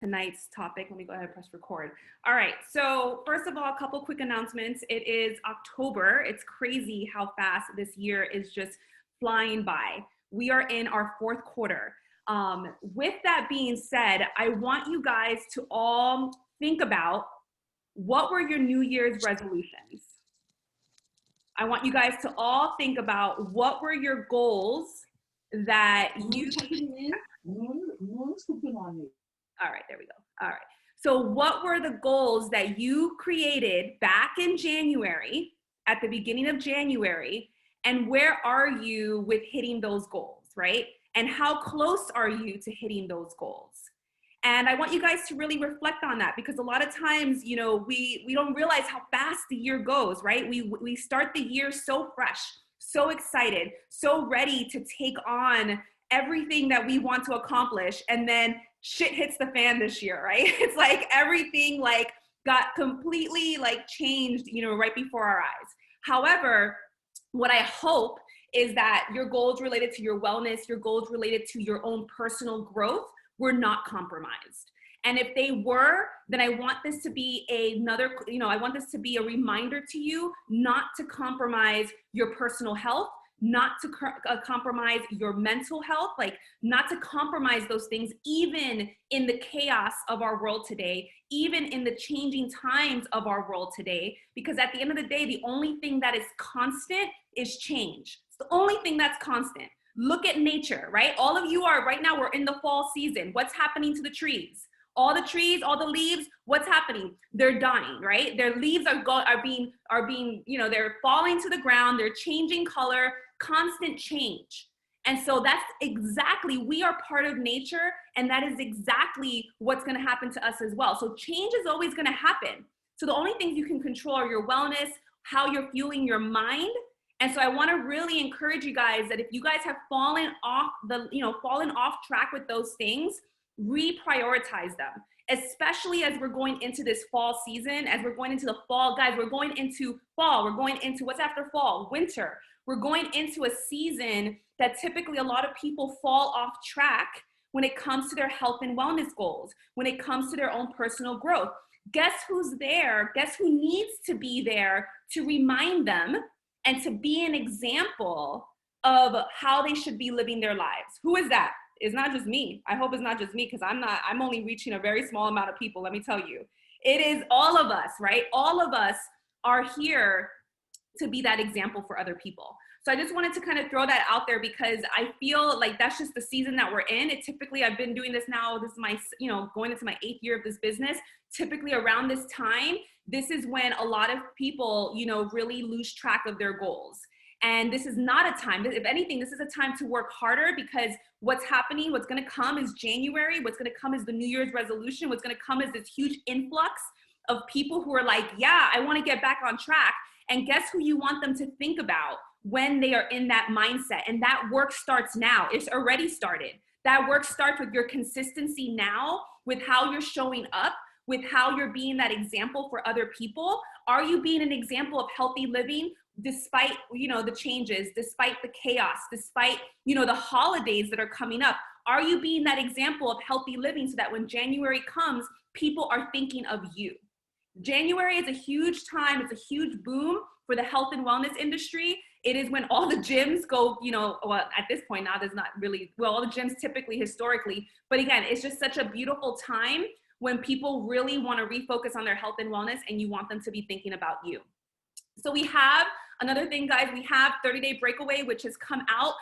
tonight's topic. Let me go ahead and press record. All right, so first of all, a couple quick announcements. It is October. It's crazy how fast this year is just flying by. We are in our fourth quarter. With that being said, I want you guys to all think about what were your New Year's resolutions? I want you guys to all think about what were your goals that you... All right, there we go. All right. So what were the goals that you created back in January, at the beginning of January, and where are you with hitting those goals, right? And how close are you to hitting those goals? And I want you guys to really reflect on that, because a lot of times, you know, we don't realize how fast the year goes, right? We start the year so fresh, so excited, so ready to take on everything that we want to accomplish, and then shit hits the fan this year, right? It's like everything like got completely like changed, you know, right before our eyes. However, what I hope is that your goals related to your wellness, your goals related to your own personal growth were not compromised. And if they were, then I want this to be another, you know, I want this to be a reminder to you not to compromise your personal health, not to compromise your mental health, like not to compromise those things, even in the chaos of our world today, even in the changing times of our world today, because at the end of the day, the only thing that is constant is change. It's the only thing that's constant. Look at nature, right? All of you are, right now we're in the fall season. What's happening to the trees? All the trees, all the leaves, what's happening? They're dying, right? Their leaves are being, you know, they're falling to the ground, they're changing color, constant change. And so that's exactly, we are part of nature, and that is exactly what's gonna happen to us as well. So change is always gonna happen. So the only things you can control are your wellness, how you're fueling your mind. And so I wanna really encourage you guys that if you guys have fallen off track with those things, reprioritize them, especially as we're going into this fall season, as we're going into the fall, guys, we're going into fall, we're going into what's after fall, winter. We're going into a season that typically a lot of people fall off track when it comes to their health and wellness goals, when it comes to their own personal growth. Guess who's there? Guess who needs to be there to remind them and to be an example of how they should be living their lives? Who is that? It's not just me. I hope it's not just me, because I'm only reaching a very small amount of people, let me tell you. It is all of us, right? All of us are here to be that example for other people. So I just wanted to kind of throw that out there, because I feel like that's just the season that we're in. It typically, I've been doing this now, this is my, you know, going into my 8th year of this business. Typically around this time, this is when a lot of people, you know, really lose track of their goals. And this is not a time, if anything, this is a time to work harder, because what's happening, what's gonna come is January, what's gonna come is the New Year's resolution, what's gonna come is this huge influx of people who are like, yeah, I wanna get back on track. And guess who you want them to think about when they are in that mindset? And that work starts now. It's already started. That work starts with your consistency now, with how you're showing up, with how you're being that example for other people. Are you being an example of healthy living despite, you know, the changes, despite the chaos, despite, you know, the holidays that are coming up? Are you being that example of healthy living so that when January comes, people are thinking of you? January is a huge time. It's a huge boom for the health and wellness industry. It is when all the gyms go, you know, well, at this point now, there's not really, well, all the gyms typically historically, but again, it's just such a beautiful time when people really want to refocus on their health and wellness, and you want them to be thinking about you. So we have another thing, guys, we have 30-Day Breakaway, which has come out.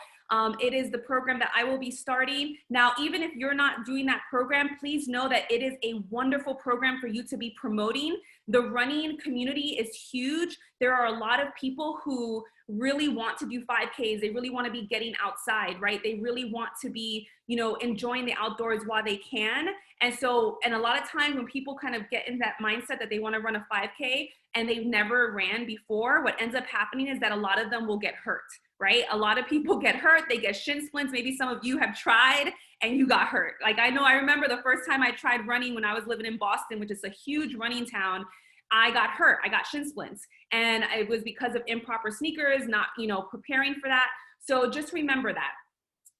It is the program that I will be starting. Now, even if you're not doing that program, please know that it is a wonderful program for you to be promoting. The running community is huge. There are a lot of people who really want to do 5Ks. They really want to be getting outside, right? They really want to be, you know, enjoying the outdoors while they can. And so, and a lot of times when people kind of get in that mindset that they want to run a 5K and they've never ran before, what ends up happening is that a lot of them will get hurt, right? A lot of people get hurt, they get shin splints. Maybe some of you have tried and you got hurt. Like I remember the first time I tried running when I was living in Boston, which is a huge running town. I got hurt, I got shin splints. And it was because of improper sneakers, not, you know, preparing for that. So just remember that.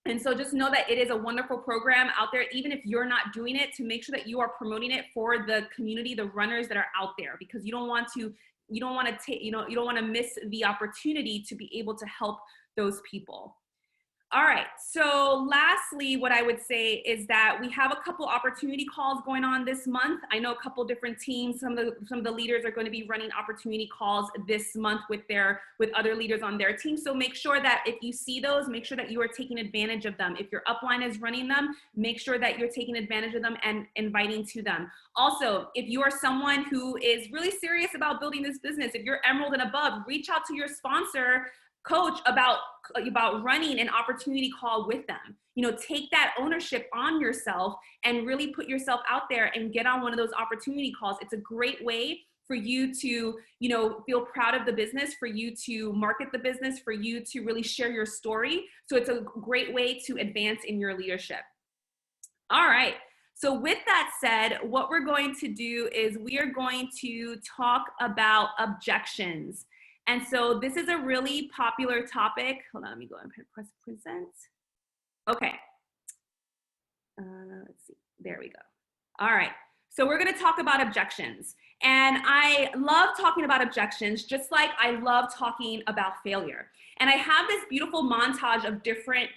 And so just know that it is a wonderful program out there, even if you're not doing it, to make sure that you are promoting it for the community, the runners that are out there, because you don't want to miss the opportunity to be able to help those people. All right, so lastly, what I would say is that we have a couple opportunity calls going on this month. I know a couple different teams, some of the leaders are going to be running opportunity calls this month with other leaders on their team. So make sure that if you see those, make sure that you are taking advantage of them. If your upline is running them, make sure that you're taking advantage of them and inviting to them. Also, if you are someone who is really serious about building this business, if you're Emerald and above, reach out to your sponsor coach about running an opportunity call with them. Take that ownership on yourself and really put yourself out there and get on one of those opportunity calls. It's a great way for you to, feel proud of the business, for you to market the business, for you to really share your story. So it's a great way to advance in your leadership. All right. So with that said, what we're going to do is we are going to talk about objections. And so this is a really popular topic. Hold on, let me go and press present. Okay. Let's see, there we go. All right, so we're gonna talk about objections. And I love talking about objections, just like I love talking about failure. And I have this beautiful montage of different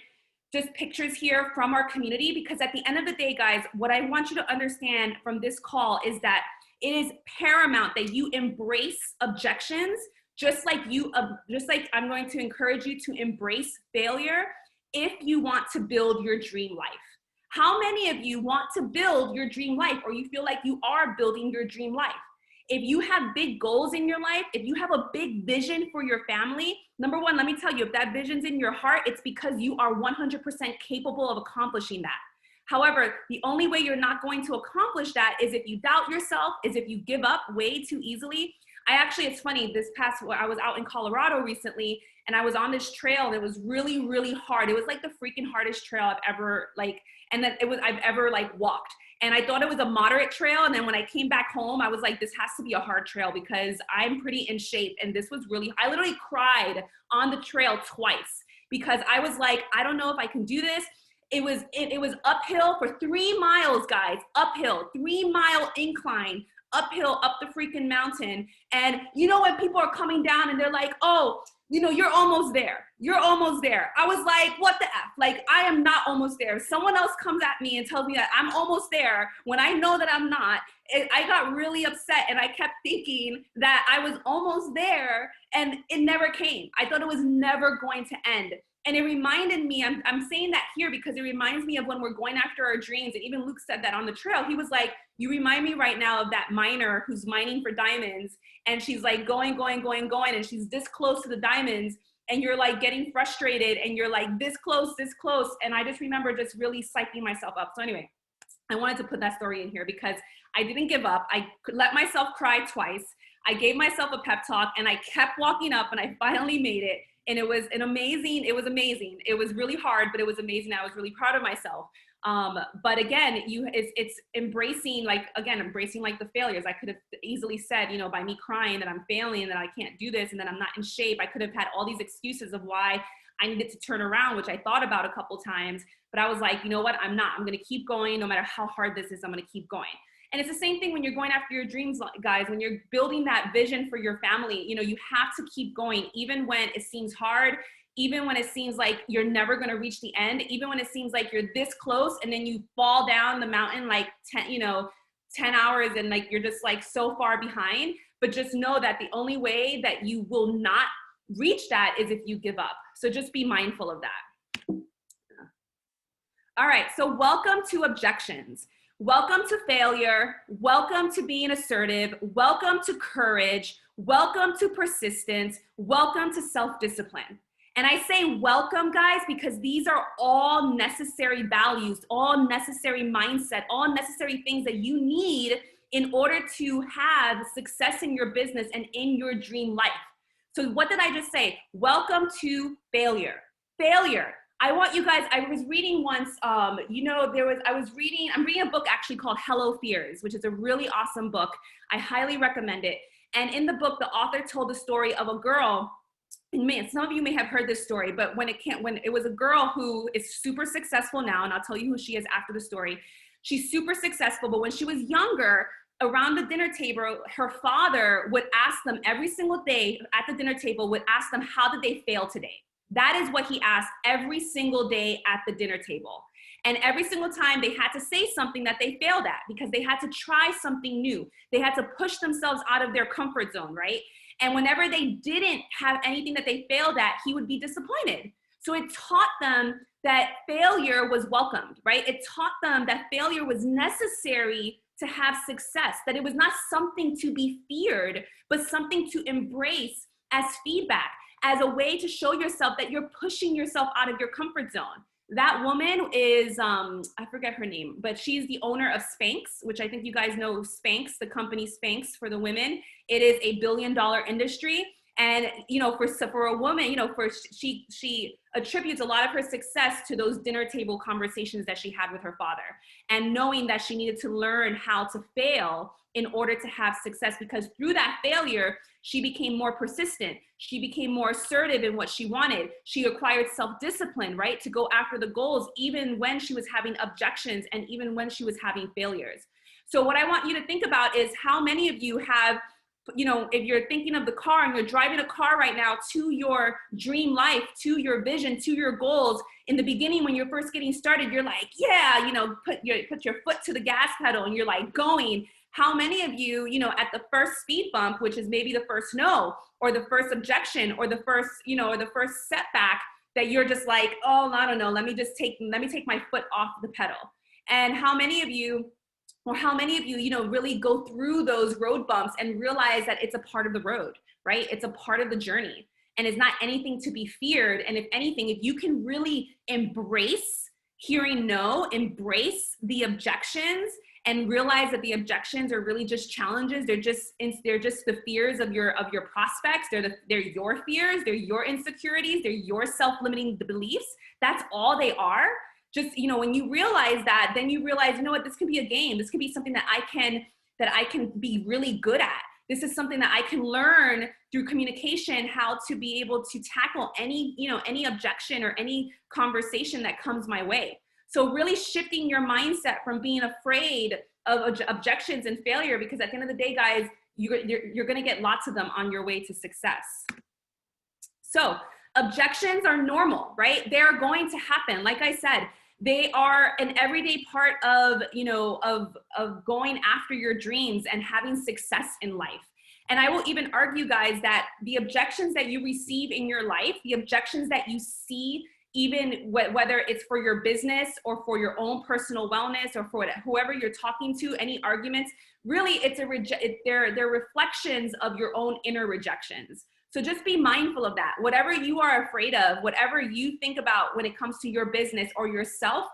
just pictures here from our community, because at the end of the day, guys, what I want you to understand from this call is that it is paramount that you embrace objections, just like I'm going to encourage you to embrace failure if you want to build your dream life. How many of you want to build your dream life, or you feel like you are building your dream life? If you have big goals in your life, if you have a big vision for your family, number one, let me tell you, if that vision's in your heart, it's because you are 100% capable of accomplishing that. However, the only way you're not going to accomplish that is if you doubt yourself, is if you give up way too easily. It's funny, I was out in Colorado recently, and I was on this trail, and it was really, really hard. It was like the freaking hardest trail I've ever walked. And I thought it was a moderate trail. And then when I came back home, I was like, this has to be a hard trail because I'm pretty in shape. And this was I literally cried on the trail twice because I was like, I don't know if I can do this. It was uphill for 3 miles, guys, uphill, 3-mile incline, uphill, up the freaking mountain. And when people are coming down and they're like, oh, you're almost there. You're almost there. I was like, what the F? Like, I am not almost there. If someone else comes at me and tells me that I'm almost there when I know that I'm not, I got really upset, and I kept thinking that I was almost there, and it never came. I thought it was never going to end. And it reminded me, I'm saying that here because it reminds me of when we're going after our dreams. And even Luke said that on the trail. He was like, you remind me right now of that miner who's mining for diamonds. And she's like going. And she's this close to the diamonds. And you're like getting frustrated. And you're like this close. And I just remember just really psyching myself up. So anyway, I wanted to put that story in here because I didn't give up. I let myself cry twice. I gave myself a pep talk, and I kept walking up, and I finally made it. And it was amazing. It was really hard, but it was amazing. I was really proud of myself. But again, it's embracing the failures. I could have easily said, by me crying that I'm failing and that I can't do this and that I'm not in shape, I could have had all these excuses of why I needed to turn around, which I thought about a couple times. But I was like, you know what? I'm not. I'm going to keep going. No matter how hard this is, I'm going to keep going. And it's the same thing when you're going after your dreams, guys. When you're building that vision for your family, you have to keep going, even when it seems hard, even when it seems like you're never going to reach the end, even when it seems like you're this close and then you fall down the mountain like 10 hours and like you're just like so far behind. But just know that the only way that you will not reach that is if you give up. So just be mindful of that. All right, so welcome to objections. Welcome to failure. Welcome to being assertive. Welcome to courage. Welcome to persistence. Welcome to self-discipline. And I say welcome, guys, because these are all necessary values, all necessary mindset, all necessary things that you need in order to have success in your business and in your dream life. So what did I just say? Welcome to failure. Failure. I want you guys, I was reading once, I'm reading a book actually called Hello Fears, which is a really awesome book. I highly recommend it. And in the book, the author told the story of a girl and some of you may have heard this story, but when it was a girl who is super successful now, and I'll tell you who she is after the story. She's super successful, but when she was younger, around the dinner table, her father would ask them every single day at the dinner table, would ask them, how did they fail today? That is what he asked every single day at the dinner table. And every single time they had to say something that they failed at, because they had to try something new. They had to push themselves out of their comfort zone, right? And whenever they didn't have anything that they failed at, he would be disappointed. So it taught them that failure was welcomed, right? It taught them that failure was necessary to have success, that it was not something to be feared, but something to embrace as feedback, as a way to show yourself that you're pushing yourself out of your comfort zone. That woman is, I forget her name, but she's the owner of Spanx, which I think you guys know Spanx, the company Spanx for the women. It is a $1 billion industry. And, you know, for a woman, you know, she attributes a lot of her success to those dinner table conversations that she had with her father, and knowing that she needed to learn how to fail in order to have success, because through that failure, she became more persistent. She became more assertive in what she wanted. She acquired self-discipline, right, to go after the goals, even when she was having objections and even when she was having failures. So what I want you to think about is how many of you have, you know, if you're thinking of the car and you're driving a car right now to your dream life, to your vision, to your goals, in the beginning when you're first getting started, you're like, yeah, you know, put your foot to the gas pedal and you're like going. How many of you, you know, at the first speed bump, which is maybe the first no, or the first objection, or the first, you know, or the first setback, that you're just like, oh, I don't know, let me take my foot off the pedal. And how many of you, you know, really go through those road bumps and realize that it's a part of the road, right? It's a part of the journey, and it's not anything to be feared. And if anything, if you can really embrace hearing no, embrace the objections, and realize that the objections are really just challenges. They're just the fears of your prospects. They're your fears. They're your insecurities. They're your self-limiting beliefs. That's all they are. Just, you know, when you realize that, then you realize, you know what, this can be a game. This can be something that I can be really good at. This is something that I can learn through communication, how to be able to tackle any, you know, any objection or any conversation that comes my way. So really shifting your mindset from being afraid of objections and failure, because at the end of the day, guys, you're going to get lots of them on your way to success. So objections are normal, right? They're going to happen. Like I said, they are an everyday part of, you know, of going after your dreams and having success in life. And I will even argue, guys, that the objections that you receive in your life, the objections that you see, even whether it's for your business or for your own personal wellness or for whoever you're talking to, any arguments, really they're reflections of your own inner rejections. So just be mindful of that. Whatever you are afraid of, whatever you think about when it comes to your business or yourself,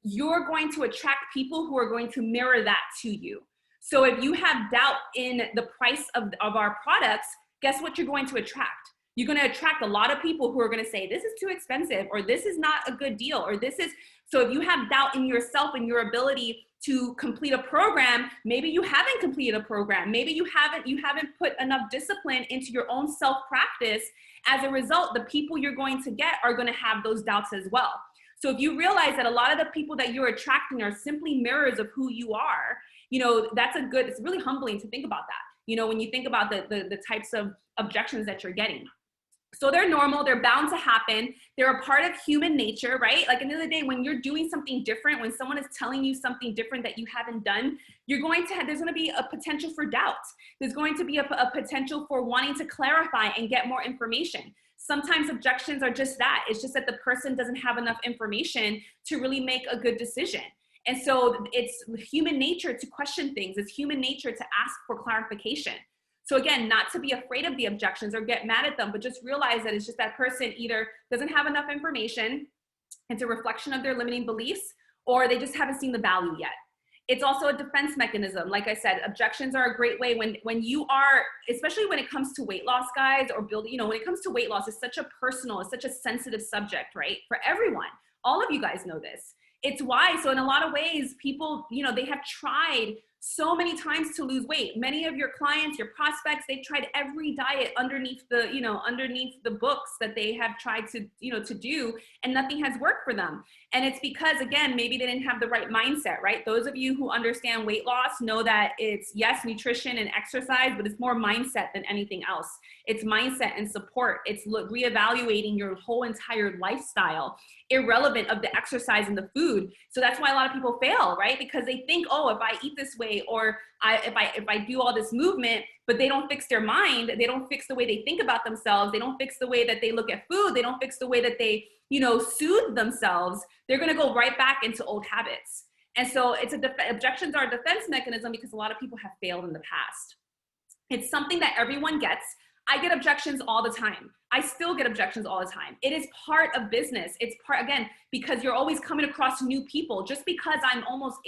you're going to attract people who are going to mirror that to you. So if you have doubt in the price of our products, guess what you're going to attract? You're going to attract a lot of people who are going to say, this is too expensive, or this is not a good deal, or this is. So if you have doubt in yourself and your ability to complete a program, maybe you haven't completed a program. Maybe you haven't put enough discipline into your own self-practice. As a result, the people you're going to get are going to have those doubts as well. So if you realize that a lot of the people that you're attracting are simply mirrors of who you are, you know, it's really humbling to think about that. You know, when you think about the types of objections that you're getting. So they're normal, they're bound to happen. They're a part of human nature, right? Like at the end of the day, when you're doing something different, when someone is telling you something different that you haven't done, there's going to be a potential for doubt. There's going to be a potential for wanting to clarify and get more information. Sometimes objections are just that. It's just that the person doesn't have enough information to really make a good decision. And so it's human nature to question things. It's human nature to ask for clarification. So again, not to be afraid of the objections or get mad at them, but just realize that it's just that person either doesn't have enough information, it's a reflection of their limiting beliefs, or they just haven't seen the value yet. It's also a defense mechanism. Like I said, objections are a great way when you are, especially when it comes to weight loss, guys, or building, you know, when it comes to weight loss, it's such a sensitive subject, right? For everyone. All of you guys know this. It's why, so in a lot of ways, people, you know, they have tried so many times to lose weight. Many of your clients, your prospects, they've tried every diet underneath the books that they have tried to, to do, and nothing has worked for them. And it's because, again, maybe they didn't have the right mindset, right? Those of you who understand weight loss know that it's, yes, nutrition and exercise, but it's more mindset than anything else. It's mindset and support. It's reevaluating your whole entire lifestyle, irrelevant of the exercise and the food. So that's why a lot of people fail, right? Because they think, oh, if I eat this way, or if I do all this movement, but they don't fix their mind, they don't fix the way they think about themselves, they don't fix the way that they look at food, they don't fix the way that they, soothe themselves, they're going to go right back into old habits. And so objections are a defense mechanism because a lot of people have failed in the past. It's something that everyone gets. I get objections all the time. I still get objections all the time. It is part of business. It's part, again, because you're always coming across new people. Just because I'm almost,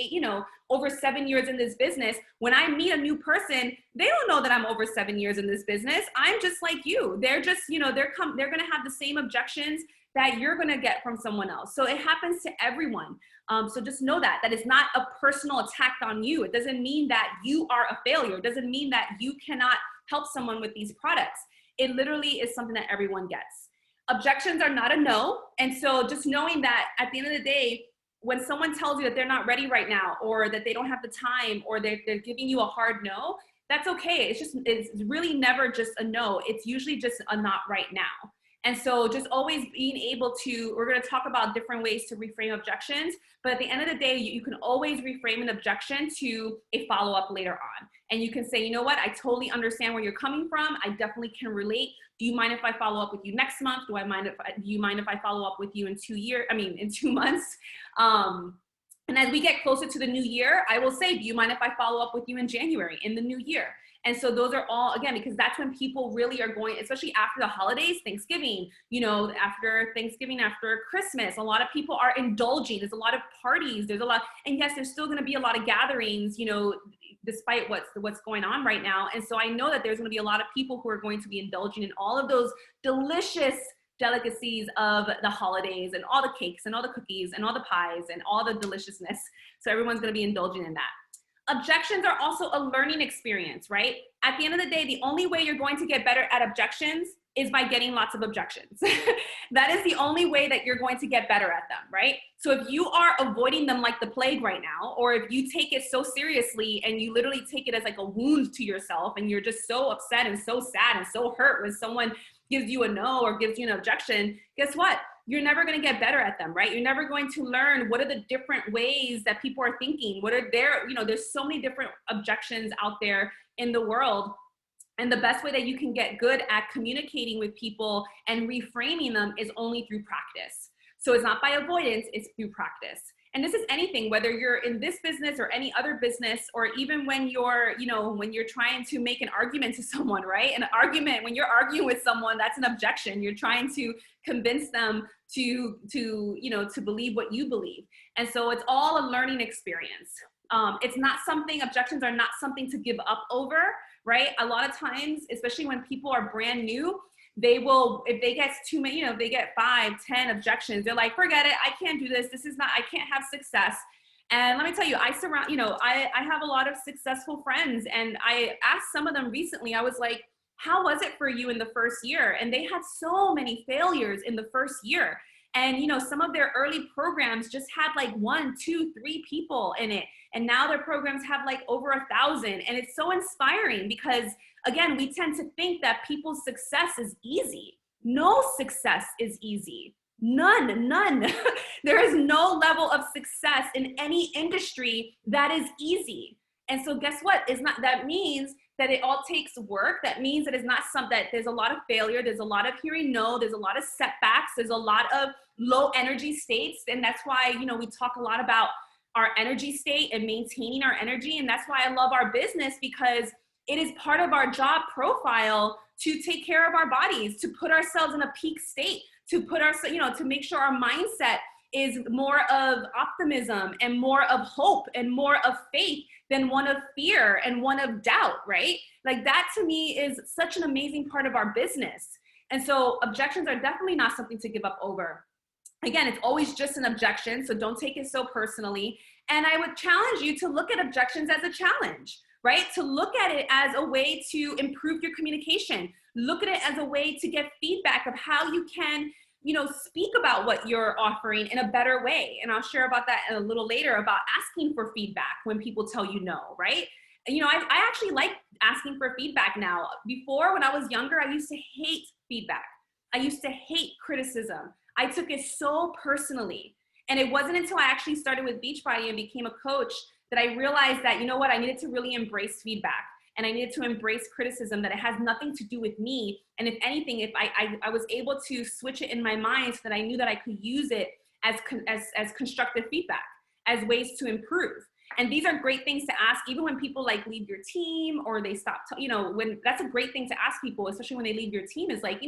over 7 years in this business, when I meet a new person, they don't know that I'm over 7 years in this business. I'm just like you. They're just, they're going to have the same objections that you're going to get from someone else. So it happens to everyone. So just know that is not a personal attack on you. It doesn't mean that you are a failure. It doesn't mean that you cannot help someone with these products. It literally is something that everyone gets. Objections are not a no. And so just knowing that at the end of the day, when someone tells you that they're not ready right now, or that they don't have the time, or they're giving you a hard no, that's okay. It's really never just a no. It's usually just a not right now. And so just always being able to, we're going to talk about different ways to reframe objections, but at the end of the day, you can always reframe an objection to a follow-up later on. And you can say, you know what, I totally understand where you're coming from. I definitely can relate. Do you mind if I follow up with you next month? Do you mind if I follow up with you in 2 months? And as we get closer to the new year, I will say, do you mind if I follow up with you in January, in the new year? And so those are all, again, because that's when people really are going, especially after the holidays, Thanksgiving, after Thanksgiving, after Christmas, a lot of people are indulging. There's a lot of parties. There's a lot, and yes, there's still going to be a lot of gatherings, despite what's going on right now. And so I know that there's going to be a lot of people who are going to be indulging in all of those delicious delicacies of the holidays, and all the cakes and all the cookies and all the pies and all the deliciousness. So everyone's going to be indulging in that. Objections are also a learning experience, right? At the end of the day, the only way you're going to get better at objections is by getting lots of objections. That is the only way that you're going to get better at them, right? So if you are avoiding them like the plague right now, or if you take it so seriously and you literally take it as like a wound to yourself, and you're just so upset and so sad and so hurt when someone gives you a no or gives you an objection, guess what? You're never going to get better at them, right? You're never going to learn what are the different ways that people are thinking. What are their, there's so many different objections out there in the world. And the best way that you can get good at communicating with people and reframing them is only through practice. So it's not by avoidance, it's through practice. And this is anything, whether you're in this business or any other business, or even when you're, when you're trying to make an argument to someone, right? An argument, when you're arguing with someone, that's an objection. You're trying to convince them to believe what you believe. And so it's all a learning experience. It's not something, objections are not something to give up over, right? A lot of times, especially when people are brand new, they will, if they get too many, if they get 5, 10 objections, they're like, forget it. I can't do this. I can't have success. And let me tell you, I have a lot of successful friends, and I asked some of them recently, I was like, how was it for you in the first year? And they had so many failures in the first year. And, some of their early programs just had like 1, 2, 3 people in it. And now their programs have like over 1,000. And it's so inspiring because, again, we tend to think that people's success is easy. No success is easy. None. There is no level of success in any industry that is easy. And so guess what? That means that it all takes work. That means that it's not that there's a lot of failure. There's a lot of hearing no. There's a lot of setbacks. There's a lot of low energy states. And that's why, we talk a lot about our energy state and maintaining our energy. And that's why I love our business, because it is part of our job profile to take care of our bodies, to put ourselves in a peak state, to put ourselves, to make sure our mindset is more of optimism and more of hope and more of faith than one of fear and one of doubt, right? Like that to me is such an amazing part of our business. And so objections are definitely not something to give up over. Again, it's always just an objection, so don't take it so personally. And I would challenge you to look at objections as a challenge, right? To look at it as a way to improve your communication. Look at it as a way to get feedback of how you can, speak about what you're offering in a better way. And I'll share about that a little later, about asking for feedback when people tell you no, right? And, I actually like asking for feedback now. Before, when I was younger, I used to hate feedback. I used to hate criticism. I took it so personally. And it wasn't until I actually started with Beachbody and became a coach that I realized that, I needed to really embrace feedback. And I needed to embrace criticism, that it has nothing to do with me. And if anything, if I was able to switch it in my mind so that I knew that I could use it as constructive feedback, as ways to improve. And these are great things to ask, even when people like leave your team or they stop, when that's a great thing to ask people, especially when they leave your team, is like,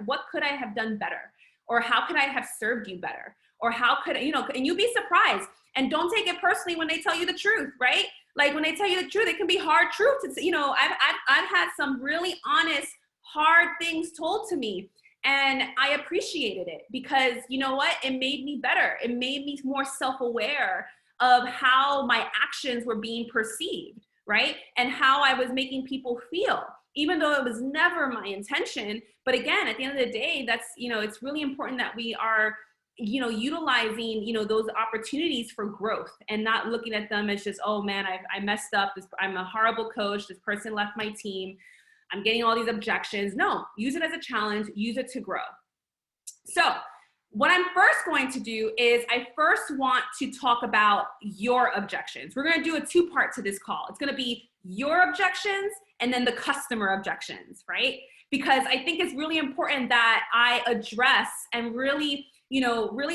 what could I have done better? Or how could I have served you better? Or how could, and you'll be surprised. And don't take it personally when they tell you the truth, right? Like when they tell you the truth, it can be hard truth. I've had some really honest, hard things told to me. And I appreciated it because you know what? It made me better. It made me more self-aware of how my actions were being perceived, right? And how I was making people feel, even though it was never my intention. But again, at the end of the day, that's, it's really important that we are, utilizing, those opportunities for growth and not looking at them as just, oh man, I messed up. I'm a horrible coach. This person left my team. I'm getting all these objections. No, use it as a challenge, use it to grow. So what I'm first going to do is I first want to talk about your objections. We're going to do a two-part to this call. It's going to be your objections and then the customer objections, right? Because I think it's really important that I address and really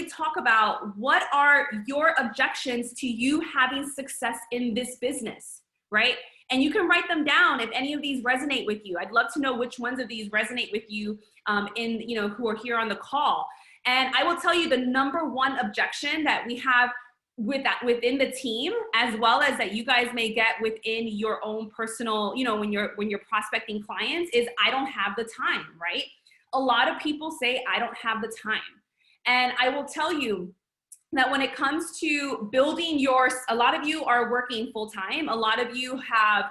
talk about what are your objections to you having success in this business, right? And you can write them down if any of these resonate with you. I'd love to know which ones of these resonate with you who are here on the call. And I will tell you the number one objection that we have within the team, as well as that you guys may get within your own personal, when you're prospecting clients, is I don't have the time, right? A lot of people say I don't have the time. And I will tell you that when it comes to building a lot of you are working full time. A lot of you have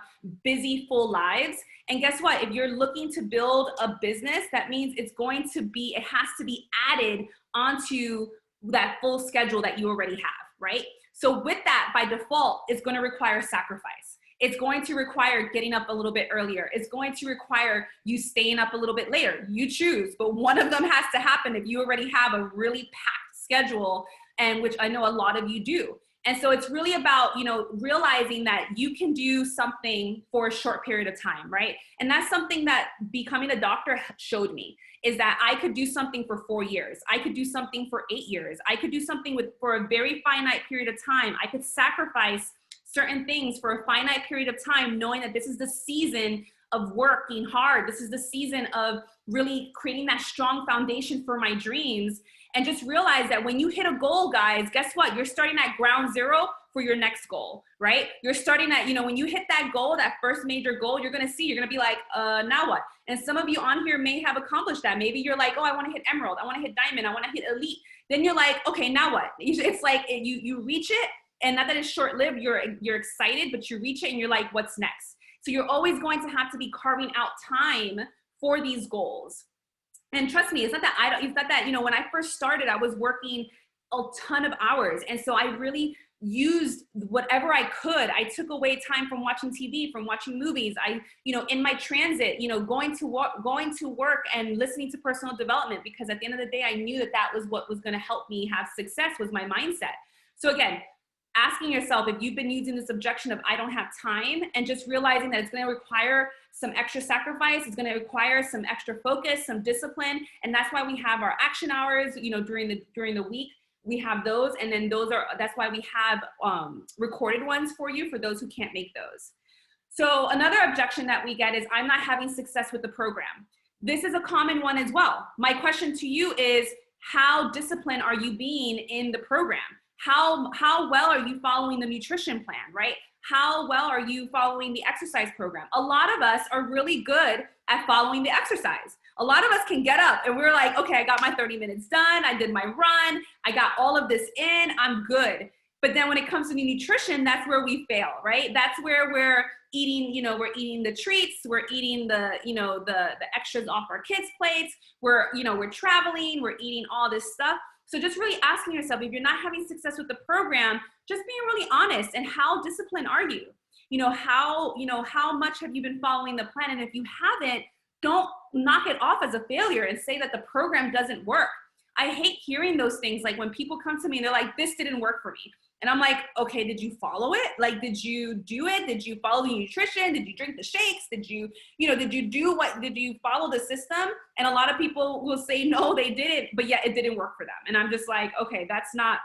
busy, full lives. And guess what? If you're looking to build a business, that means it has to be added onto that full schedule that you already have, right? So with that, by default, it's going to require sacrifice. It's going to require getting up a little bit earlier. It's going to require you staying up a little bit later. You choose, but one of them has to happen if you already have a really packed schedule, and which I know a lot of you do. And so it's really about, realizing that you can do something for a short period of time, right? And that's something that becoming a doctor showed me, is that I could do something for 4 years. I could do something for 8 years. I could do something for a very finite period of time. I could sacrifice certain things for a finite period of time, knowing that this is the season of working hard. This is the season of really creating that strong foundation for my dreams. And just realize that when you hit a goal, guys, guess what? You're starting at ground zero for your next goal, right? You're starting at, when you hit that goal, that first major goal, you're going to be like, now what? And some of you on here may have accomplished that. Maybe you're like, oh, I want to hit emerald. I want to hit diamond. I want to hit elite. Then you're like, okay, now what? It's like you reach it. And not that it's short-lived, you're excited, but you reach it and you're like, what's next? So you're always going to have to be carving out time for these goals. And trust me, it's not that, when I first started, I was working a ton of hours. And so I really used whatever I could. I took away time from watching TV, from watching movies. In my transit, going to work and listening to personal development, because at the end of the day, I knew that was what was going to help me have success, was my mindset. So again, asking yourself if you've been using this objection of I don't have time, and just realizing that it's going to require some extra sacrifice. It's going to require some extra focus, some discipline. And that's why we have our action hours, during the week. We have those. And then that's why we have recorded ones for you, for those who can't make those. So another objection that we get is I'm not having success with the program. This is a common one as well. My question to you is, how disciplined are you being in the program? How well are you following the nutrition plan, right? How well are you following the exercise program? A lot of us are really good at following the exercise. A lot of us can get up and we're like, okay, I got my 30 minutes done. I did my run. I got all of this in. I'm good. But then when it comes to nutrition, that's where we fail, right? That's where we're eating, we're eating the treats, we're eating the, the extras off our kids' plates, we're traveling, we're eating all this stuff. So just really asking yourself, if you're not having success with the program, just being really honest, and how disciplined are you? How much have you been following the plan? And if you haven't, don't knock it off as a failure and say that the program doesn't work. I hate hearing those things. Like when people come to me and they're like, this didn't work for me. And I'm like, okay, did you follow it? Like, did you do it? Did you follow the nutrition? Did you drink the shakes? Did you follow the system? And a lot of people will say, no, they didn't, but yeah, it didn't work for them. And I'm just like, okay, that's not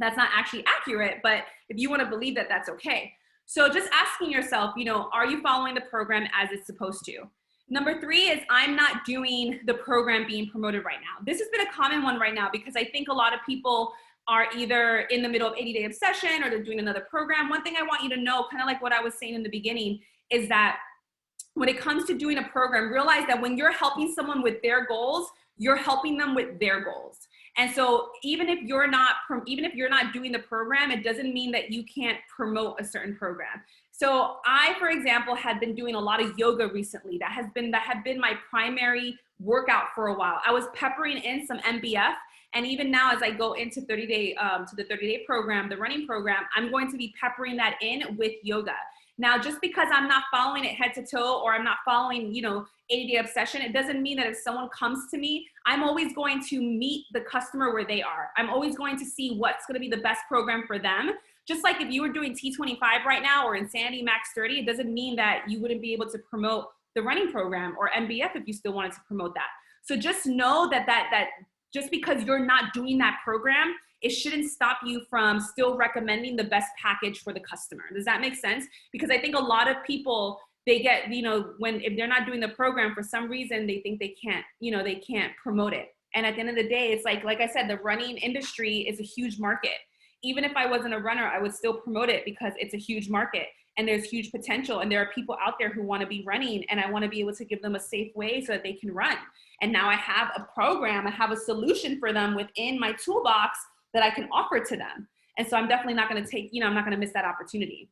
actually accurate, but if you want to believe that, that's okay. So just asking yourself, are you following the program as it's supposed to? Number 3 is, I'm not doing the program being promoted right now. This has been a common one right now because I think a lot of people are either in the middle of 80-day obsession or they're doing another program. One thing I want you to know, kind of like what I was saying in the beginning, is that when it comes to doing a program, realize that when you're helping someone with their goals, you're helping them with their goals. And so even if you're not doing the program, it doesn't mean that you can't promote a certain program. So I, for example, had been doing a lot of yoga recently. That had been my primary workout for a while. I was peppering in some MBF. And even now, as I go into the 30-day program, the running program, I'm going to be peppering that in with yoga. Now, just because I'm not following it head to toe, or I'm not following, 80-day obsession, it doesn't mean that if someone comes to me, I'm always going to meet the customer where they are. I'm always going to see what's going to be the best program for them. Just like if you were doing T25 right now or Insanity Max 30, it doesn't mean that you wouldn't be able to promote the running program or MBF if you still wanted to promote that. So just know that just because you're not doing that program, it shouldn't stop you from still recommending the best package for the customer. Does that make sense? Because I think a lot of people, they get, if they're not doing the program, for some reason, they think they can't promote it. And at the end of the day, it's like I said, the running industry is a huge market. Even if I wasn't a runner, I would still promote it because it's a huge market and there's huge potential. And there are people out there who want to be running, and I want to be able to give them a safe way so that they can run. And now I have a program, I have a solution for them within my toolbox that I can offer to them. And so I'm definitely not going to I'm not going to miss that opportunity.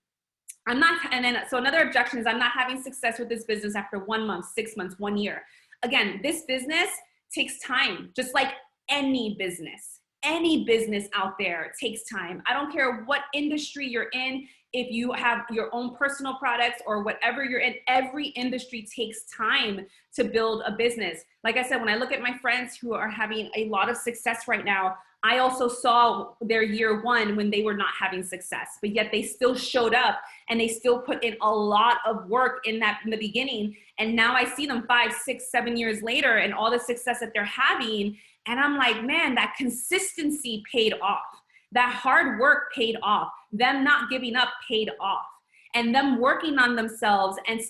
So another objection is, I'm not having success with this business after 1 month, 6 months, 1 year. Again, this business takes time, just like any business. Any business out there takes time. I don't care what industry you're in. If you have your own personal products or whatever you're in, every industry takes time to build a business. Like I said, when I look at my friends who are having a lot of success right now, I also saw their year 1 when they were not having success, but yet they still showed up and they still put in a lot of work in the beginning. And now I see them 5, 6, 7 years later and all the success that they're having. And I'm like, man, that consistency paid off. That hard work paid off. Them not giving up paid off. And them working on themselves and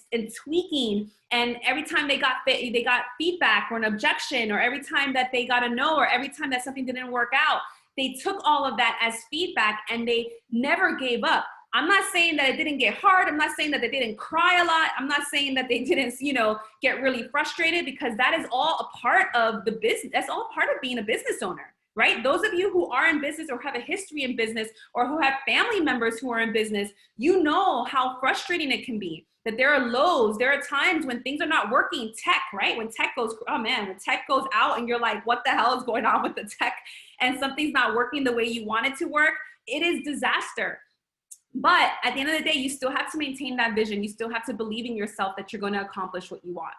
tweaking. And every time they got feedback or an objection, or every time that they got a no, or every time that something didn't work out, they took all of that as feedback and they never gave up. I'm not saying that it didn't get hard. I'm not saying that they didn't cry a lot. I'm not saying that they didn't, get really frustrated, because that is all a part of the business. That's all part of being a business owner, right? Those of you who are in business or have a history in business or who have family members who are in business, you know how frustrating it can be. That there are lows, there are times when things are not working. Tech, right? When tech goes, when tech goes out and you're like, what the hell is going on with the tech? And something's not working the way you want it to work, it is disaster. But at the end of the day, you still have to maintain that vision. You still have to believe in yourself that you're going to accomplish what you want.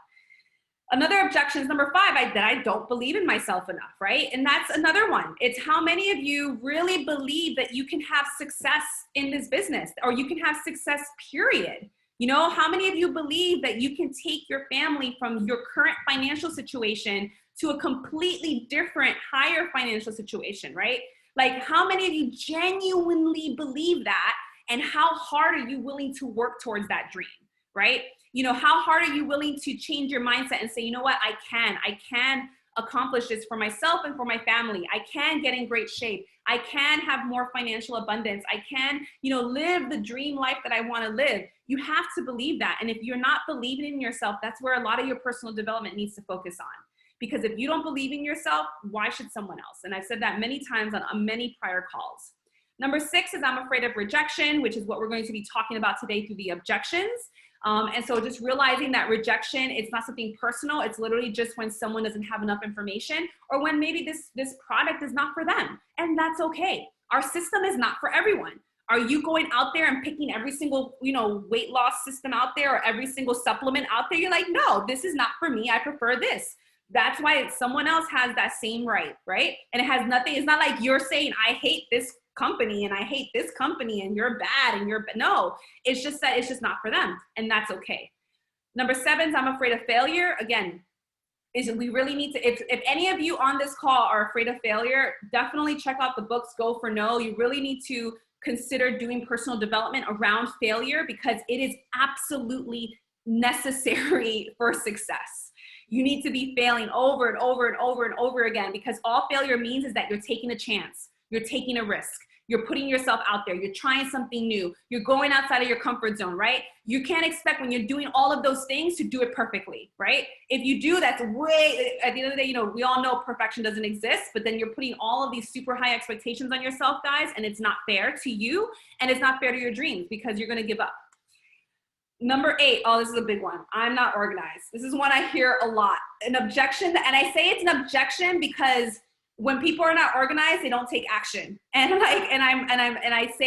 Another objection is number 5, that I don't believe in myself enough, right? And that's another one. It's how many of you really believe that you can have success in this business, or you can have success, period. How many of you believe that you can take your family from your current financial situation to a completely different, higher financial situation, right? Like, how many of you genuinely believe that? And how hard are you willing to work towards that dream, right? How hard are you willing to change your mindset and say, you know what, I can accomplish this for myself and for my family. I can get in great shape. I can have more financial abundance. I can, live the dream life that I want to live. You have to believe that. And if you're not believing in yourself, that's where a lot of your personal development needs to focus on. Because if you don't believe in yourself, why should someone else? And I've said that many times on many prior calls. Number 6 is I'm afraid of rejection, which is what we're going to be talking about today through the objections. And so just realizing that rejection, it's not something personal. It's literally just when someone doesn't have enough information, or when maybe this product is not for them. And that's okay. Our system is not for everyone. Are you going out there and picking every single, weight loss system out there, or every single supplement out there? You're like, no, this is not for me. I prefer this. That's why someone else has that same right? And it has nothing, it's not like you're saying, I hate this company and I hate this company and you're bad and no, it's just that it's just not for them, and that's okay. Number 7 is I'm afraid of failure. Again, is we really need to, if any of you on this call are afraid of failure, definitely check out the books Go for No. You really need to consider doing personal development around failure, because it is absolutely necessary for success. You need to be failing over and over and over and over again, because all failure means is that you're taking a chance, you're taking a risk, you're putting yourself out there, you're trying something new, you're going outside of your comfort zone, right? You can't expect when you're doing all of those things to do it perfectly, right? If you do, that's way, at the end of the day, we all know perfection doesn't exist, but then you're putting all of these super high expectations on yourself, guys, and it's not fair to you, and it's not fair to your dreams, because you're gonna give up. Number 8, oh, this is a big one. I'm not organized. This is one I hear a lot. An objection, and I say it's an objection because when people are not organized, they don't take action. And I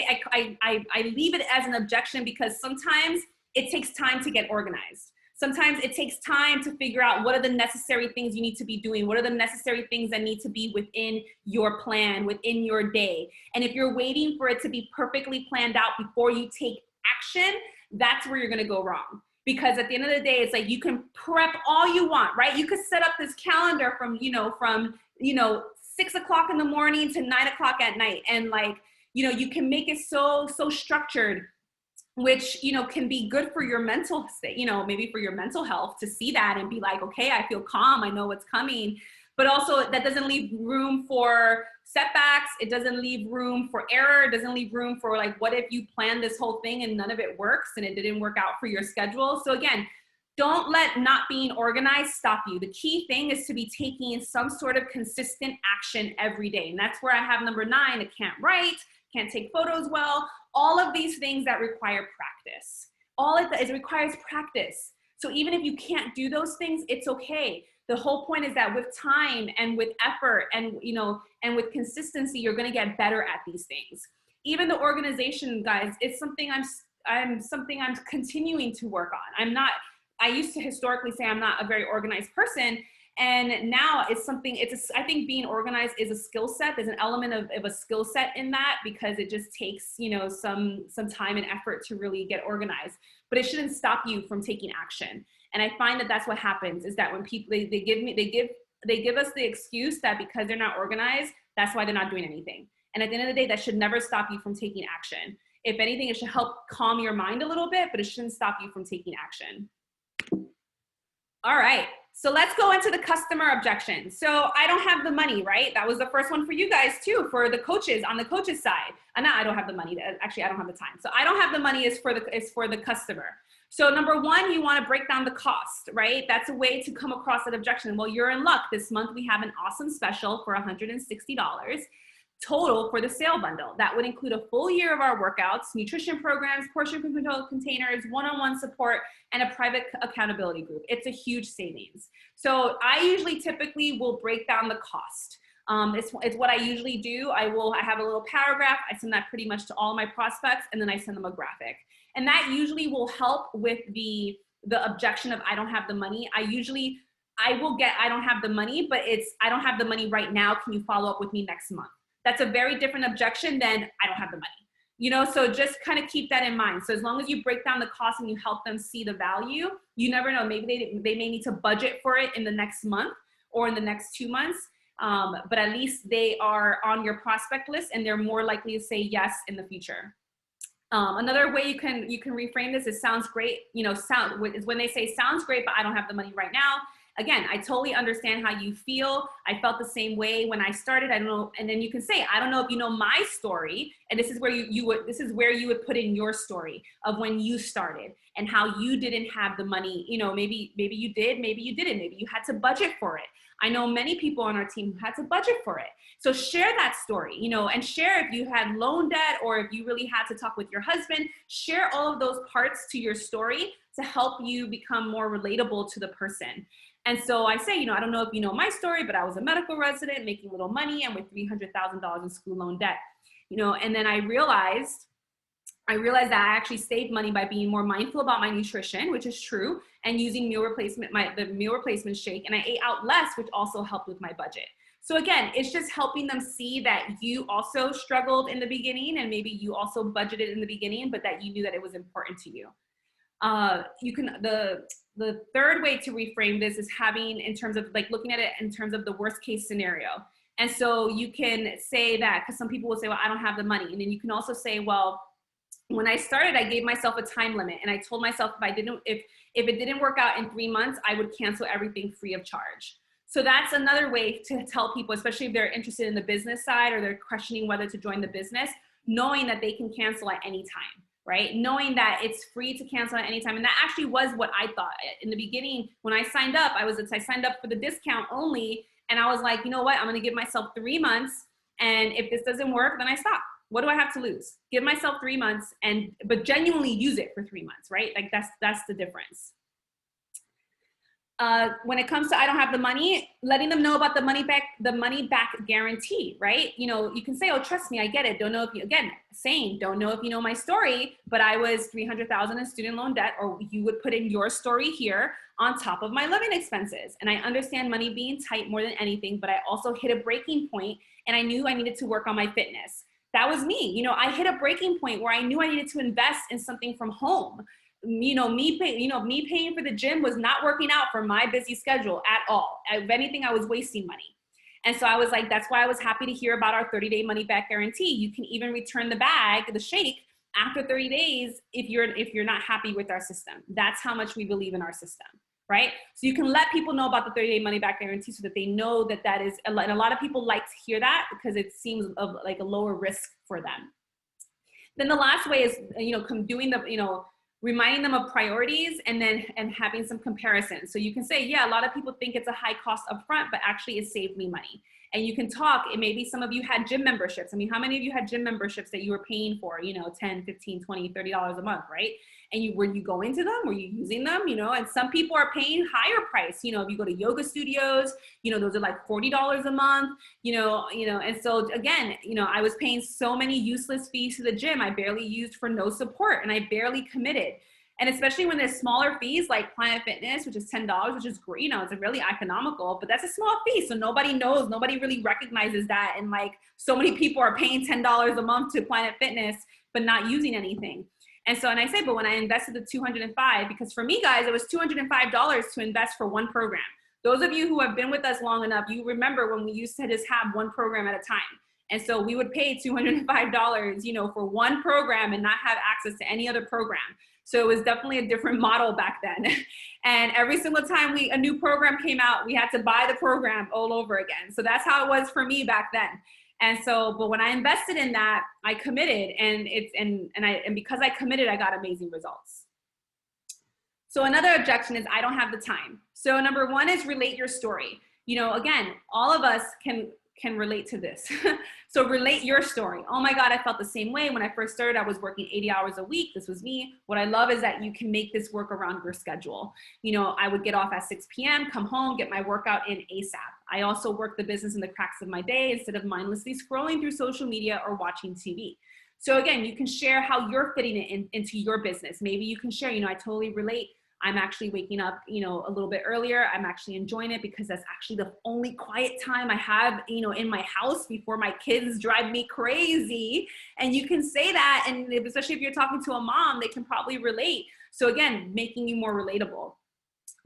leave it as an objection because sometimes it takes time to get organized. Sometimes it takes time to figure out what are the necessary things you need to be doing. What are the necessary things that need to be within your plan, within your day. And if you're waiting for it to be perfectly planned out before you take action, that's where you're gonna go wrong. Because at the end of the day, it's like you can prep all you want, right? You could set up this calendar from 6 o'clock in the morning to 9 o'clock at night. And you can make it so structured, which, can be good for your mental state, maybe for your mental health, to see that and be like, okay, I feel calm, I know what's coming. But also that doesn't leave room for setbacks. It doesn't leave room for error. It doesn't leave room for what if you plan this whole thing and none of it works and it didn't work out for your schedule. So again, don't let not being organized stop you. The key thing is to be taking some sort of consistent action every day. And that's where I have number 9, I can't write, can't take photos well, all of these things that require practice. All it is, it requires practice. So even if you can't do those things, it's okay. The whole point is that with time and with effort and, and with consistency, you're going to get better at these things. Even the organization, guys, it's something I'm continuing to work on. I used to historically say I'm not a very organized person. And now it's something, I think being organized is a skill set. There's an element of a skill set in that, because it just takes, some time and effort to really get organized, but it shouldn't stop you from taking action. And I find that that's what happens, is that when people, they give us the excuse that because they're not organized, that's why they're not doing anything. And at the end of the day, that should never stop you from taking action. If anything, it should help calm your mind a little bit, but it shouldn't stop you from taking action. All right, so let's go into the customer objection. So I don't have the money, right? That was the first one for you guys too, for the coaches, on the coaches side. And now I don't have the money, actually I don't have the time. So I don't have the money is for the customer. So number 1, you wanna break down the cost, right? That's a way to come across that objection. Well, you're in luck. This month we have an awesome special for $160 total for the sale bundle. That would include a full year of our workouts, nutrition programs, portion control containers, one-on-one support, and a private accountability group. It's a huge savings. So I usually typically will break down the cost. It's what I usually do. I have a little paragraph. I send that pretty much to all my prospects, and then I send them a graphic. And that usually will help with the objection of I don't have the money. I will get I don't have the money, but it's I don't have the money right now. Can you follow up with me next month? That's a very different objection than I don't have the money. So just kind of keep that in mind. So as long as you break down the cost and you help them see the value, you never know, maybe they may need to budget for it in the next month or in the next 2 months. But at least they are on your prospect list and they're more likely to say yes in the future. Another way you can reframe this is sounds great, is when they say sounds great, but I don't have the money right now. Again, I totally understand how you feel. I felt the same way when I started. I don't know. And then you can say, I don't know if you know my story And this is where this is where you would put in your story of when you started and how you didn't have the money. You know, maybe you did, maybe you didn't, maybe you had to budget for it. I know many people on our team who had to budget for it. So share that story, you know, and share if you had loan debt or if you really had to talk with your husband. Share all of those parts to your story to help you become more relatable to the person. And so I say, you know, I don't know if you know my story, but I was a medical resident making little money and with $300,000 in school loan debt, you know, and then I realized that I actually saved money by being more mindful about my nutrition, which is true, and using the meal replacement shake, and I ate out less, which also helped with my budget. So again, it's just helping them see that you also struggled in the beginning and maybe you also budgeted in the beginning, but that you knew that it was important to you. The third way to reframe this is having in terms of like looking at it in terms of the worst case scenario. And so you can say that, because some people will say, well, I don't have the money. And then you can also say, well, when I started, I gave myself a time limit and I told myself if it didn't work out in 3 months, I would cancel everything free of charge. So that's another way to tell people, especially if they're interested in the business side or they're questioning whether to join the business, knowing that they can cancel at any time. Right? Knowing that it's free to cancel at any time. And that actually was what I thought. In the beginning, when I signed up, I signed up for the discount only. And I was like, you know what? I'm going to give myself 3 months. And if this doesn't work, then I stop. What do I have to lose? Give myself 3 months but genuinely use it for 3 months, right? Like that's the difference. When it comes to I don't have the money, letting them know about the money back guarantee, right? You know, you can say, oh, trust me, I get it. Don't know if you know my story, but I was $300,000 in student loan debt, or you would put in your story here on top of my living expenses. And I understand money being tight more than anything, but I also hit a breaking point and I knew I needed to work on my fitness. That was me. You know, I hit a breaking point where I knew I needed to invest in something from home. You know, me paying for the gym was not working out for my busy schedule at all. If anything, I was wasting money. And so I was like, that's why I was happy to hear about our 30-day money back guarantee. You can even return the shake after 30 days if you're not happy with our system. That's how much we believe in our system, right? So you can let people know about the 30-day money back guarantee so that they know that is, and a lot of people like to hear that because it seems like a lower risk for them. Then the last way is, you know, reminding them of priorities and having some comparisons. So you can say, yeah, a lot of people think it's a high cost upfront, but actually it saved me money. And you can talk, and maybe some of you had gym memberships. I mean, how many of you had gym memberships that you were paying for, you know, $10, $15, $20, $30 a month, right? And were you going to them? Were you using them? You know, and some people are paying higher price. You know, if you go to yoga studios, you know, those are like $40 a month, you know, and so again, you know, I was paying so many useless fees to the gym. I barely used for no support and I barely committed. And especially when there's smaller fees like Planet Fitness, which is $10, which is great, you know, it's really economical, but that's a small fee. So nobody knows, nobody really recognizes that. And like so many people are paying $10 a month to Planet Fitness, but not using anything. And so, and I say, but when I invested the $205, because for me guys, it was $205 to invest for one program. Those of you who have been with us long enough, you remember when we used to just have one program at a time. And so we would pay $205, you know, for one program and not have access to any other program. So it was definitely a different model back then. And every single time a new program came out, we had to buy the program all over again. So that's how it was for me back then. And so, but when I invested in that, I committed, and because I committed, I got amazing results. So another objection is I don't have the time. So number one is relate your story. You know, again, all of us can relate to this. So relate your story. Oh my God, I felt the same way. When I first started, I was working 80 hours a week. This was me. What I love is that you can make this work around your schedule. You know, I would get off at 6 p.m., come home, get my workout in ASAP. I also work the business in the cracks of my day instead of mindlessly scrolling through social media or watching TV. So again, you can share how you're fitting it into your business. Maybe you can share, you know, I totally relate. I'm actually waking up, you know, a little bit earlier. I'm actually enjoying it because that's actually the only quiet time I have, you know, in my house before my kids drive me crazy. And you can say that, and especially if you're talking to a mom, they can probably relate. So again, making you more relatable.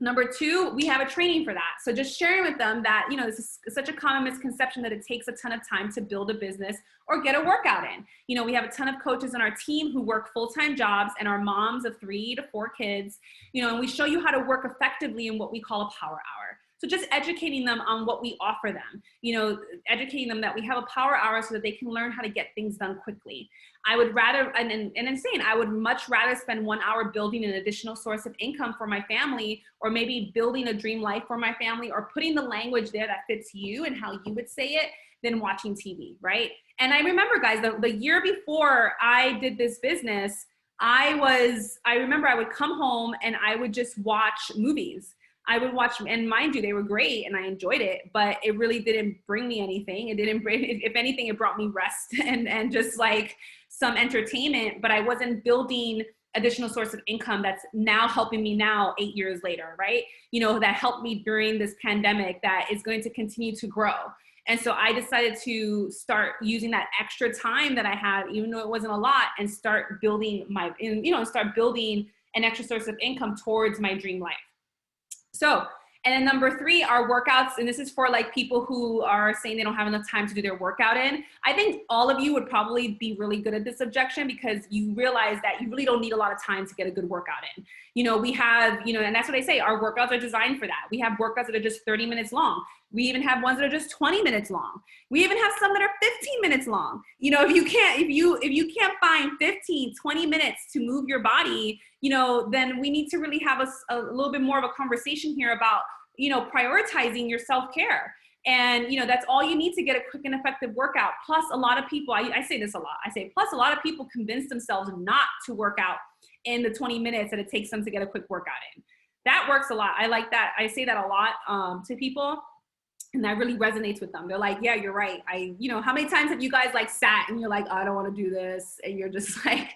Number two, we have a training for that. So just sharing with them that, you know, this is such a common misconception that it takes a ton of time to build a business or get a workout in. You know, we have a ton of coaches on our team who work full-time jobs and are moms of 3 to 4 kids, you know, and we show you how to work effectively in what we call a power hour. So just educating them on what we offer them, you know, educating them that we have a power hour so that they can learn how to get things done quickly. I would rather, and I'm saying, I would much rather spend 1 hour building an additional source of income for my family, or maybe building a dream life for my family, or putting the language there that fits you and how you would say it, than watching TV, right? And I remember, guys, the year before I did this business, I remember I would come home and I would just watch movies. I would watch, and mind you, they were great and I enjoyed it, but it really didn't bring me anything. It didn't bring, if anything, it brought me rest and just like some entertainment, but I wasn't building additional source of income that's now helping me now 8 years later, right? You know, that helped me during this pandemic that is going to continue to grow. And so I decided to start using that extra time that I had, even though it wasn't a lot, and start building start building an extra source of income towards my dream life. So, and then number 3 are workouts. And this is for like people who are saying they don't have enough time to do their workout in. I think all of you would probably be really good at this objection because you realize that you really don't need a lot of time to get a good workout in. You know, we have, and that's what I say, our workouts are designed for that. We have workouts that are just 30 minutes long. We even have ones that are just 20 minutes long. We even have some that are 15 minutes long. You know, if you can't find 15, 20 minutes to move your body, then we need to really have a little bit more of a conversation here about, prioritizing your self-care. And, that's all you need to get a quick and effective workout. Plus a lot of people, I say this a lot, plus a lot of people convince themselves not to work out in the 20 minutes that it takes them to get a quick workout in. That works a lot. I like that. I say that a lot to people. And that really resonates with them. They're like, yeah, you're right. How many times have you guys like sat and you're like, I don't want to do this. And you're just like,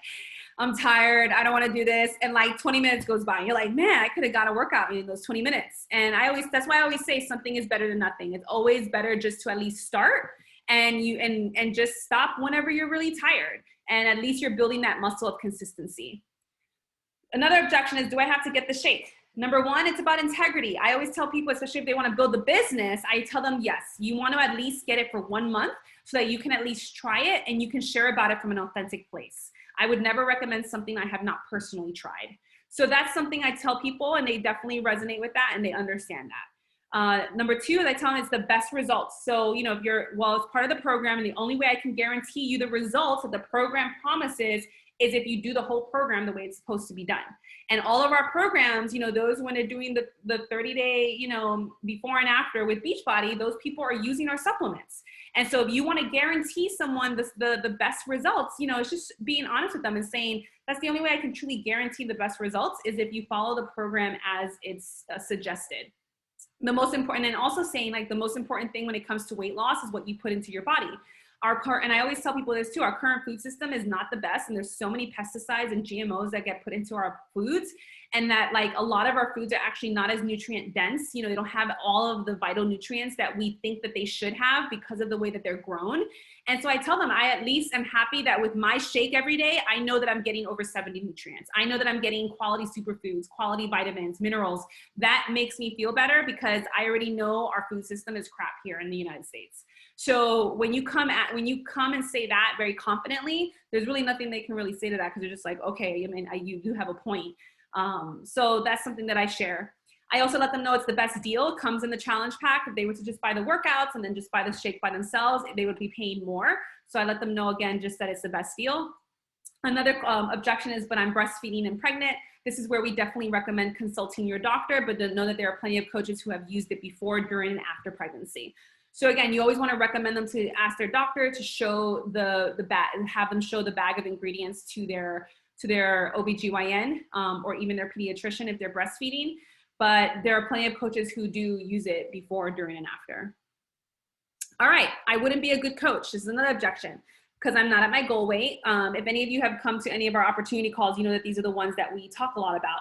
I'm tired. I don't want to do this. And like 20 minutes goes by and you're like, man, I could have got a workout in those 20 minutes. And that's why I always say something is better than nothing. It's always better just to at least start and just stop whenever you're really tired. And at least you're building that muscle of consistency. Another objection is, do I have to get the shake? Number 1, it's about integrity. I always tell people, especially if they want to build the business, I tell them, yes, you want to at least get it for 1 month so that you can at least try it and you can share about it from an authentic place. I would never recommend something I have not personally tried. So that's something I tell people and they definitely resonate with that and they understand that. Number 2, I tell them it's the best results. So, if it's part of the program and the only way I can guarantee you the results that the program promises is if you do the whole program the way it's supposed to be done. And all of our programs, those when they're doing the 30-day, before and after with Beachbody, those people are using our supplements. And so if you want to guarantee someone the best results, it's just being honest with them and saying, that's the only way I can truly guarantee the best results is if you follow the program as it's suggested. The most important, and also saying like the most important thing when it comes to weight loss is what you put into your body. And I always tell people this too, our current food system is not the best. And there's so many pesticides and GMOs that get put into our foods. And that like a lot of our foods are actually not as nutrient dense. They don't have all of the vital nutrients that we think that they should have because of the way that they're grown. And so I tell them, I at least am happy that with my shake every day, I know that I'm getting over 70 nutrients. I know that I'm getting quality superfoods, quality vitamins, minerals. That makes me feel better because I already know our food system is crap here in the United States. So when you come and say that very confidently, there's really nothing they can really say to that because they're just like, okay, you do have a point. So that's something that I share. I also let them know it's the best deal. It comes in the challenge pack. If they were to just buy the workouts and then just buy the shake by themselves, they would be paying more. So I let them know again, just that it's the best deal. Another objection is, but I'm breastfeeding and pregnant. This is where we definitely recommend consulting your doctor, but to know that there are plenty of coaches who have used it before, during, and after pregnancy. So again, you always want to recommend them to ask their doctor to show the bag and have them show the bag of ingredients to their OBGYN or even their pediatrician if they're breastfeeding. But there are plenty of coaches who do use it before, during, and after. All right, I wouldn't be a good coach. This is another objection because I'm not at my goal weight. If any of you have come to any of our opportunity calls, you know that these are the ones that we talk a lot about.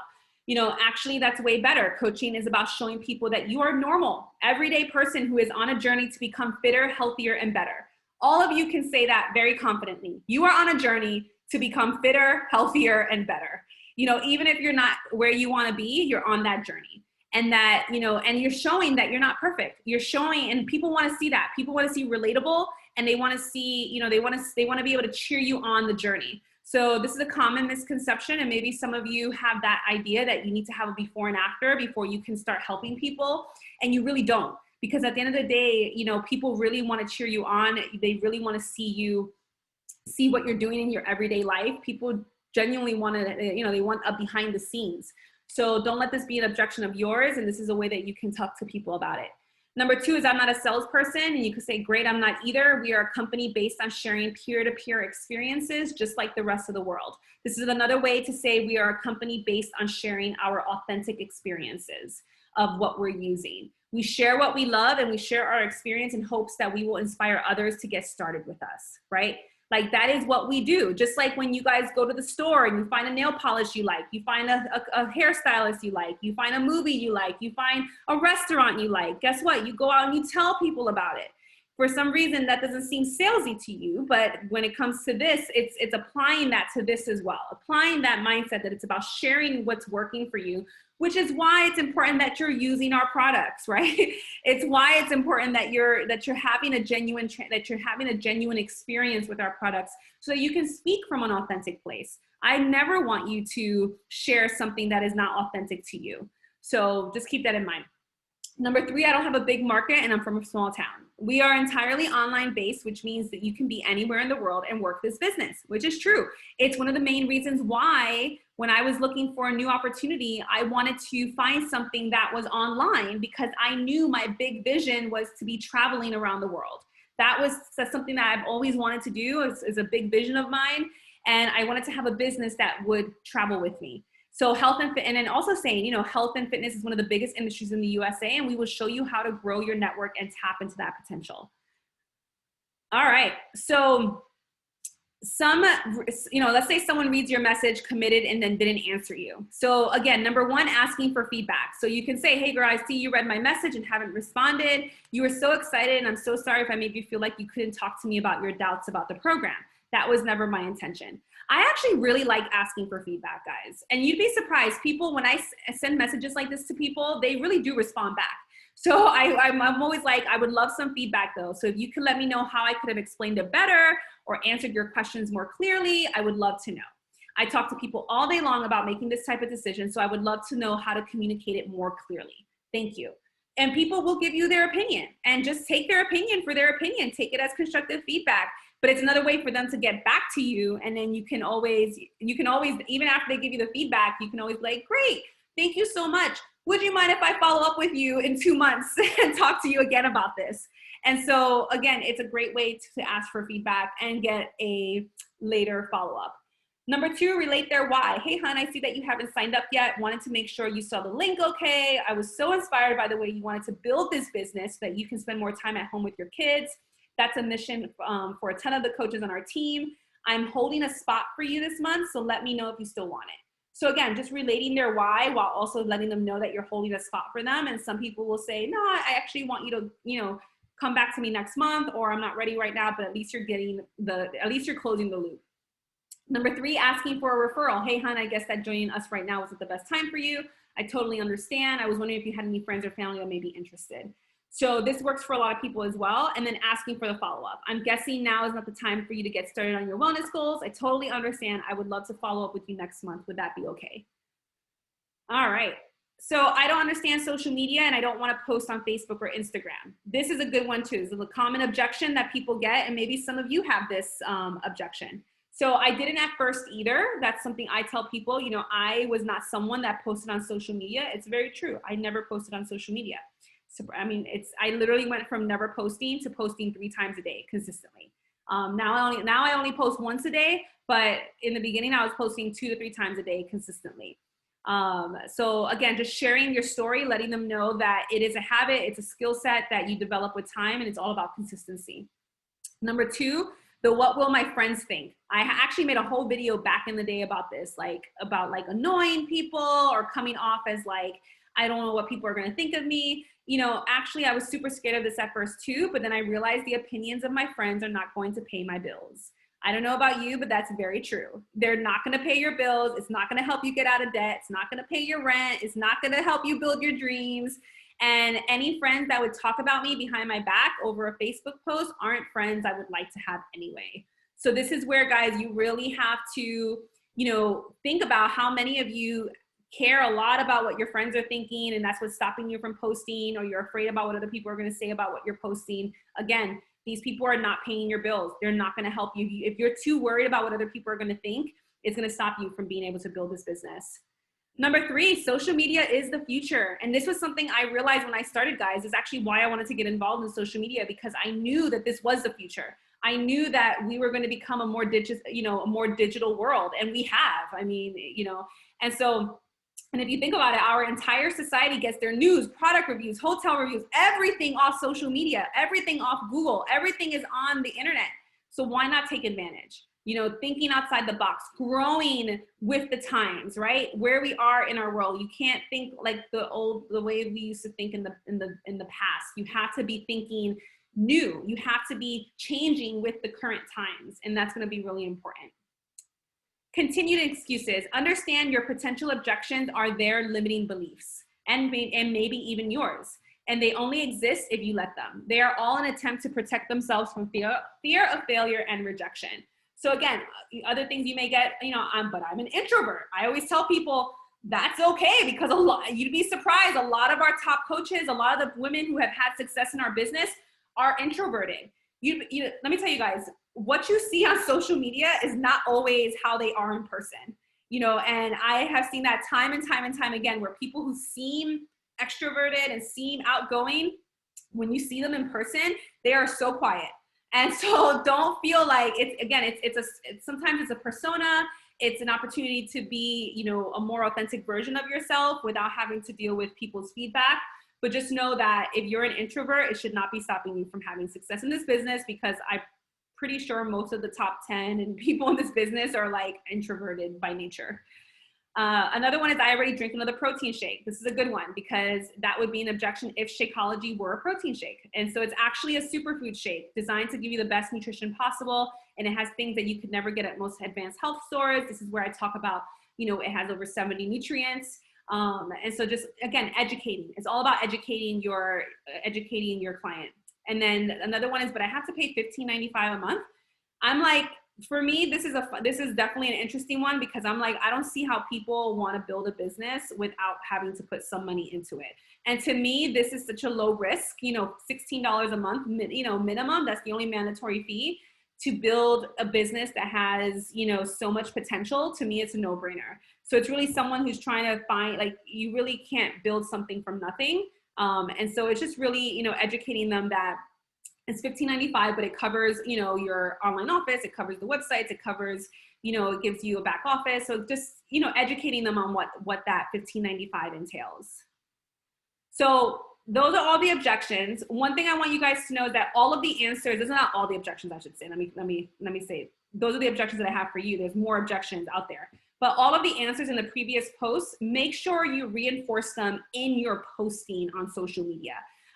Actually that's way better. Coaching is about showing people that you are a normal, everyday person who is on a journey to become fitter, healthier, and better. All of you can say that very confidently. You are on a journey to become fitter, healthier, and better. Even if you're not where you want to be, you're on that journey. And that, and you're showing that you're not perfect. You're showing, and people want to see that. People want to see relatable, and they want to see, they want to be able to cheer you on the journey. So this is a common misconception, and maybe some of you have that idea that you need to have a before and after before you can start helping people, and you really don't. Because at the end of the day, you know, people really want to cheer you on. They really want to see what you're doing in your everyday life. People genuinely want to, you know, they want a behind the scenes. So don't let this be an objection of yours, and this is a way that you can talk to people about it. Number 2 is I'm not a salesperson, and you could say, great, I'm not either. We are a company based on sharing peer-to-peer experiences, just like the rest of the world. This is another way to say we are a company based on sharing our authentic experiences of what we're using. We share what we love, and we share our experience in hopes that we will inspire others to get started with us, right? Like that is what we do. Just like when you guys go to the store and you find a nail polish you like, you find a hairstylist you like, you find a movie you like, you find a restaurant you like, guess what? You go out and you tell people about it. For some reason that doesn't seem salesy to you, but when it comes to this, it's applying that to this as well. Applying that mindset that it's about sharing what's working for you, which is why it's important that you're using our products, right? It's why it's important that you're having a genuine experience with our products so that you can speak from an authentic place. I never want you to share something that is not authentic to you. So just keep that in mind. Number 3, I don't have a big market and I'm from a small town. We are entirely online based, which means that you can be anywhere in the world and work this business, which is true. It's one of the main reasons why when I was looking for a new opportunity, I wanted to find something that was online because I knew my big vision was to be traveling around the world. That's something that I've always wanted to do, is a big vision of mine. And I wanted to have a business that would travel with me. So health and fitness, and then also saying, you know, health and fitness is one of the biggest industries in the USA, and we will show you how to grow your network and tap into that potential. All right, so let's say someone reads your message, committed, and then didn't answer you. So again, number 1, asking for feedback. So you can say, hey girl, I see you read my message and haven't responded. You were so excited, and I'm so sorry if I made you feel like you couldn't talk to me about your doubts about the program. That was never my intention. I actually really like asking for feedback, guys. And you'd be surprised, people, when I send messages like this to people, they really do respond back. So I'm always like, I would love some feedback though. So if you could let me know how I could have explained it better or answered your questions more clearly, I would love to know. I talk to people all day long about making this type of decision, so I would love to know how to communicate it more clearly. Thank you. And people will give you their opinion, and just take their opinion for their opinion. Take it as constructive feedback. But it's another way for them to get back to you. And then you can always, even after they give you the feedback, you can always be like, great, thank you so much. Would you mind if I follow up with you in 2 months and talk to you again about this? And so again, it's a great way to ask for feedback and get a later follow-up. Number 2, relate their why. Hey, hon, I see that you haven't signed up yet. Wanted to make sure you saw the link okay. I was so inspired by the way you wanted to build this business so that you can spend more time at home with your kids. That's a mission for a ton of the coaches on our team. I'm holding a spot for you this month, so let me know if you still want it. So again, just relating their why while also letting them know that you're holding a spot for them. And some people will say, no, I actually want you to, you know, come back to me next month, or I'm not ready right now, but at least you're closing the loop. Number 3, asking for a referral. Hey, hon, I guess that joining us right now wasn't the best time for you. I totally understand. I was wondering if you had any friends or family that may be interested. So this works for a lot of people as well. And then asking for the follow-up. I'm guessing now is not the time for you to get started on your wellness goals. I totally understand. I would love to follow up with you next month. Would that be okay? All right. So I don't understand social media and I don't want to post on Facebook or Instagram. This is a good one too. This is a common objection that people get, and maybe some of you have this objection. So I didn't at first either. That's something I tell people. You know, I was not someone that posted on social media. It's very true. I never posted on social media. So, I mean, I literally went from never posting to posting 3 times a day consistently. Now I only post once a day, but in the beginning I was posting 2 to 3 times a day consistently. So again, just sharing your story, letting them know that it is a habit, it's a skill set that you develop with time, and it's all about consistency. Number 2, the what will my friends think? I actually made a whole video back in the day about this, about annoying people or coming off as I don't know what people are going to think of me. You know, actually I was super scared of this at first too, but then I realized the opinions of my friends are not going to pay my bills. I don't know about you, but that's very true. They're not going to pay your bills. It's not going to help you get out of debt. It's not going to pay your rent. It's not going to help you build your dreams. And any friends that would talk about me behind my back over a Facebook post aren't friends I would like to have anyway. So this is where, guys, you really have to, you know, think about how many of you care a lot about what your friends are thinking, and that's what's stopping you from posting, or you're afraid about what other people are going to say about what you're posting. Again, these people are not paying your bills. They're not going to help you. If you're too worried about what other people are going to think, it's going to stop you from being able to build this business. Number 3, social media is the future. And this was something I realized when I started, guys. Is actually why I wanted to get involved in social media, because I knew that this was the future. I knew that we were going to become a more digital world, and we have. I mean, you know, and so, and if you think about it, our entire society gets their news, product reviews, hotel reviews, everything off social media, everything off Google, everything is on the internet. So why not take advantage? You know, thinking outside the box, growing with the times, right? Where we are in our world. You can't think like the way we used to think in the past. You have to be thinking new. You have to be changing with the current times, and that's going to be really important. Continued excuses. Understand your potential objections are their limiting beliefs, and maybe even yours. And they only exist if you let them. They are all an attempt to protect themselves from fear of failure and rejection. So again, other things you may get, you know, but I'm an introvert. I always tell people that's okay, because you'd be surprised. A lot of our top coaches, a lot of the women who have had success in our business are introverted. Let me tell you guys, what you see on social media is not always how they are in person, you know, and I have seen that time and time and time again, where people who seem extroverted and seem outgoing, when you see them in person, they are so quiet. And so don't feel like sometimes it's a persona. It's an opportunity to be, you know, a more authentic version of yourself without having to deal with people's feedback. But just know that if you're an introvert, it should not be stopping you from having success in this business, because I'm pretty sure most of the top 10 and people in this business are like introverted by nature. Another one is, I already drink another protein shake. This is a good one, because that would be an objection if Shakeology were a protein shake. And so it's actually a superfood shake designed to give you the best nutrition possible. And it has things that you could never get at most advanced health stores. This is where I talk about, you know, it has over 70 nutrients. And so just, again, educating. It's all about educating your client. And then another one is, but I have to pay $15.95 a month. I'm like, for me, this is definitely an interesting one, because I'm like, I don't see how people want to build a business without having to put some money into it. And to me, this is such a low risk, you know, $16 a month, you know, minimum. That's the only mandatory fee to build a business that has, you know, so much potential. To me, it's a no-brainer. So it's really someone who's trying to find, like, you really can't build something from nothing. And so it's just really, you know, educating them that it's $15.95, but it covers, you know, your online office, it covers the websites, it covers, you know, it gives you a back office. So just, you know, educating them on what that $15.95 entails. So those are all the objections. One thing I want you guys to know is that all of the answers, this is not all the objections, I should say. Let me say, those are the objections that I have for you. There's more objections out there. But all of the answers in the previous posts, make sure you reinforce them in your posting on social media.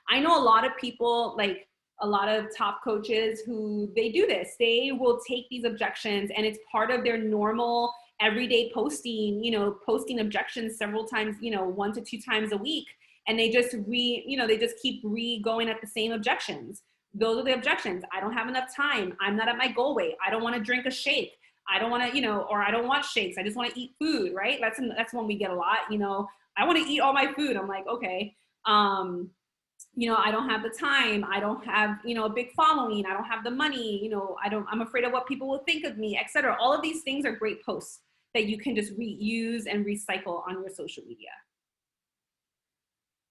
I know a lot of people, like a lot of top coaches who they do this. They will take these objections, and it's part of their normal everyday posting, you know, posting objections several times, you know, 1 to 2 times a week. And they just keep going at the same objections. Those are the objections. I don't have enough time. I'm not at my goal weight. I don't want to drink a shake. I don't want to, you know, or I don't want shakes. I just want to eat food, right? That's one we get a lot, you know, I want to eat all my food. I'm like, okay. You know, I don't have the time. I don't have, you know, a big following. I don't have the money, you know, I'm afraid of what people will think of me, etc. All of these things are great posts that you can just reuse and recycle on your social media.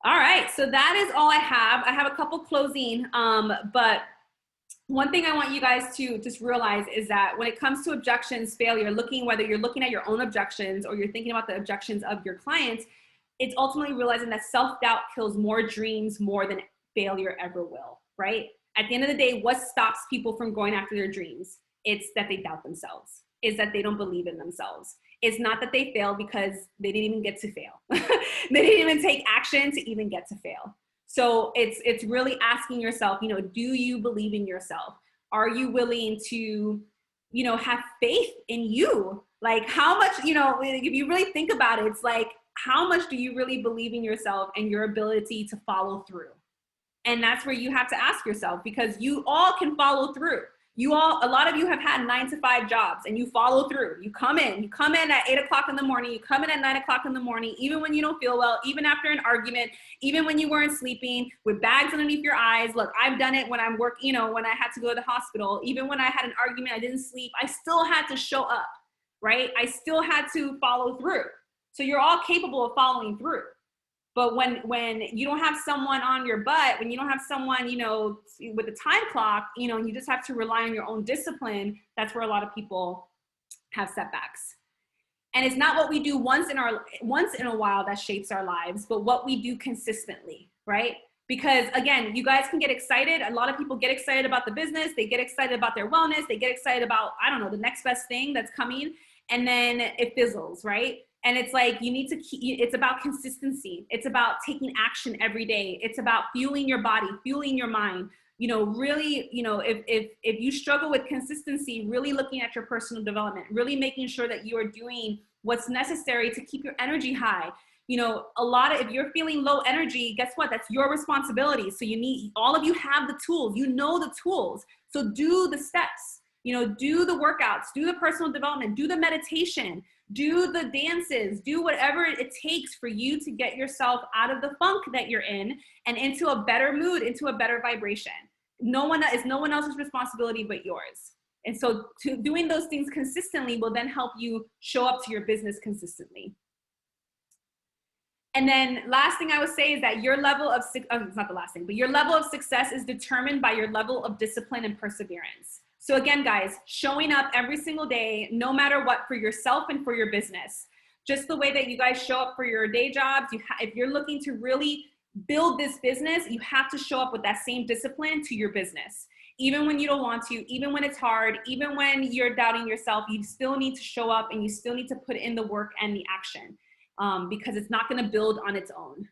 All right, so that is all I have. I have a couple closing, but one thing I want you guys to just realize is that when it comes to objections, failure, whether you're looking at your own objections or you're thinking about the objections of your clients, it's ultimately realizing that self-doubt kills more dreams more than failure ever will, right? At the end of the day, what stops people from going after their dreams? It's that they doubt themselves. Is that they don't believe in themselves. It's not that they fail because they didn't even get to fail. They didn't even take action to even get to fail. So it's really asking yourself, you know, do you believe in yourself? Are you willing to, you know, have faith in you? Like how much, you know, if you really think about it, it's like, how much do you really believe in yourself and your ability to follow through? And that's where you have to ask yourself, because you all can follow through. a lot of you have had 9-to-5 jobs and you follow through. You come in at 8 o'clock in the morning, you come in at 9 o'clock in the morning, even when you don't feel well, even after an argument, even when you weren't sleeping, with bags underneath your eyes. Look, I've done it when I'm working, when I had to go to the hospital, even when I had an argument, I didn't sleep, I still had to show up, right? I still had to follow through. So you're all capable of following through. But when you don't have someone on your butt, when you don't have someone, with a time clock, and you just have to rely on your own discipline, that's where a lot of people have setbacks. And it's not what we do once in a while that shapes our lives, but what we do consistently, right? Because again, you guys can get excited. A lot of people get excited about the business. They get excited about their wellness. They get excited about, I don't know, the next best thing that's coming. And then it fizzles, right? And it's like, it's about consistency. It's about taking action every day. It's about fueling your body, fueling your mind. Really, if you struggle with consistency, really looking at your personal development, really making sure that you are doing what's necessary to keep your energy high. If you're feeling low energy, guess what? That's your responsibility. So all of you have the tools, the tools. So do the steps, do the workouts, do the personal development, do the meditation, do the dances, do whatever it takes for you to get yourself out of the funk that you're in and into a better mood, into a better vibration. No one else's responsibility but yours. And so doing those things consistently will then help you show up to your business consistently. And then last thing I would say is that your level of, it's not the last thing, but your level of success is determined by your level of discipline and perseverance. So again, guys, showing up every single day, no matter what, for yourself and for your business. Just the way that you guys show up for your day jobs, if you're looking to really build this business, you have to show up with that same discipline to your business. Even when you don't want to, even when it's hard, even when you're doubting yourself, you still need to show up and you still need to put in the work and the action, because it's not going to build on its own.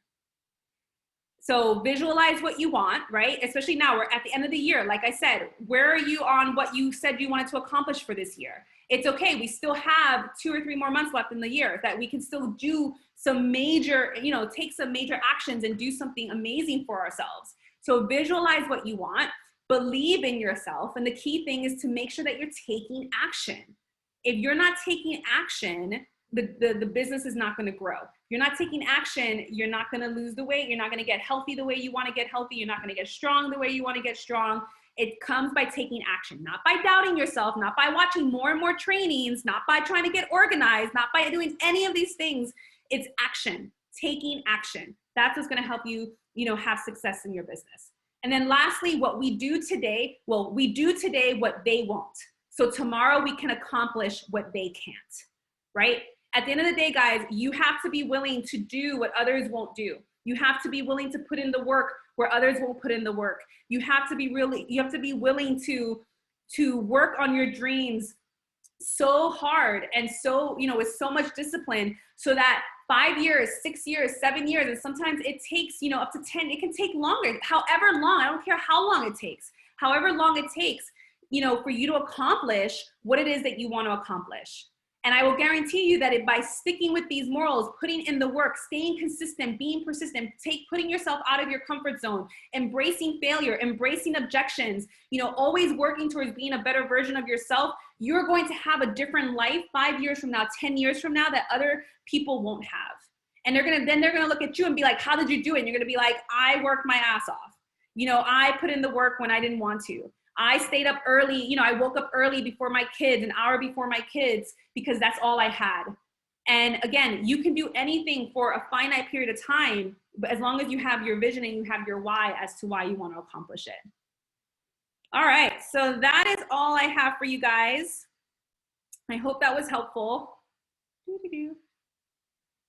So visualize what you want, right? Especially now, we're at the end of the year. Like I said, where are you on what you said you wanted to accomplish for this year? It's okay. We still have 2 or 3 more months left in the year that we can still do some major, take some major actions and do something amazing for ourselves. So visualize what you want, believe in yourself. And the key thing is to make sure that you're taking action. If you're not taking action, the business is not going to grow. You're not taking action, you're not going to lose the weight. You're not going to get healthy the way you want to get healthy. You're not going to get strong the way you want to get strong. It comes by taking action, not by doubting yourself, not by watching more and more trainings, not by trying to get organized, not by doing any of these things. It's action, taking action. That's what's going to help you, have success in your business. And then lastly, what we do today, we do today what they won't. So tomorrow we can accomplish what they can't, right? At the end of the day, guys, you have to be willing to do what others won't do. You have to be willing to put in the work where others won't put in the work. You have to be willing to work on your dreams so hard and so, with so much discipline, so that 5 years, 6 years, 7 years, and sometimes it takes, up to 10, it can take longer, however long, I don't care how long it takes, however long it takes, for you to accomplish what it is that you want to accomplish. And I will guarantee you that by sticking with these morals, putting in the work, staying consistent, being persistent, putting yourself out of your comfort zone, embracing failure, embracing objections, always working towards being a better version of yourself, you're going to have a different life 5 years from now, 10 years from now that other people won't have. And they're going to look at you and be like, how did you do it? And you're going to be like, I worked my ass off. I put in the work when I didn't want to. I stayed up early, I woke up early before my kids, an hour before my kids, because that's all I had. And again, you can do anything for a finite period of time, but as long as you have your vision and you have your why as to why you want to accomplish it. All right, so that is all I have for you guys. I hope that was helpful.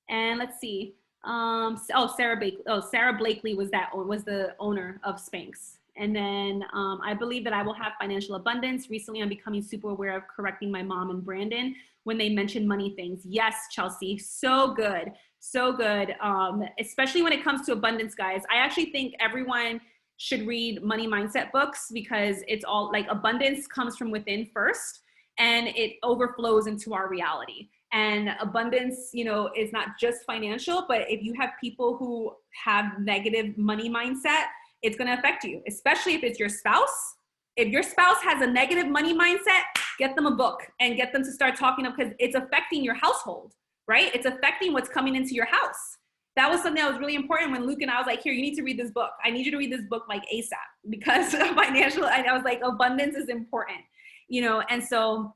And let's see. Sarah Blakely was the owner of Spanx. And then I believe that I will have financial abundance. Recently, I'm becoming super aware of correcting my mom and Brandon when they mention money things. Yes, Chelsea, so good, so good. Especially when it comes to abundance, guys. I actually think everyone should read money mindset books, because it's all like abundance comes from within first, and it overflows into our reality. And abundance, is not just financial, but if you have people who have negative money mindset, it's going to affect you, especially if it's your spouse, If your spouse has a negative money mindset, get them a book and get them to start talking up, because it's affecting your household, right? It's affecting what's coming into your house. That was something that was really important when Luke and I was like, here, you need to read this book. I need you to read this book like ASAP, because financial, I was like, abundance is important, you know? And so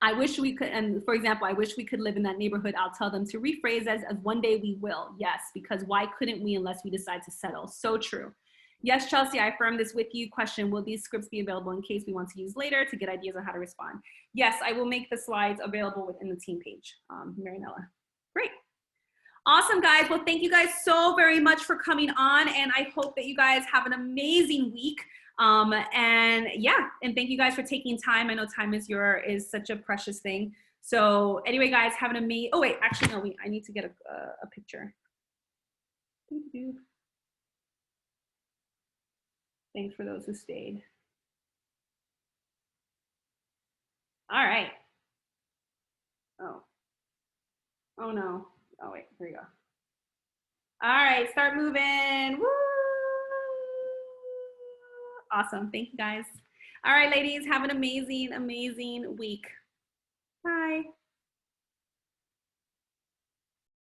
I wish we could, and for example, I wish we could live in that neighborhood. I'll tell them to rephrase as one day we will. Yes, because why couldn't we unless we decide to settle? So true. Yes, Chelsea, I affirm this with you. Question, will these scripts be available in case we want to use later to get ideas on how to respond? Yes, I will make the slides available within the team page, Marinella. Great. Awesome, guys. Well, thank you guys so very much for coming on, and I hope that you guys have an amazing week. And yeah, and thank you guys for taking time. I know time is such a precious thing. So anyway, guys, have an amazing, oh wait, actually, no, I need to get a picture. Thank you. Thanks for those who stayed. All right. Oh no. Oh wait, here we go. All right, start moving. Woo! Awesome, thank you guys. All right, ladies, have an amazing, amazing week.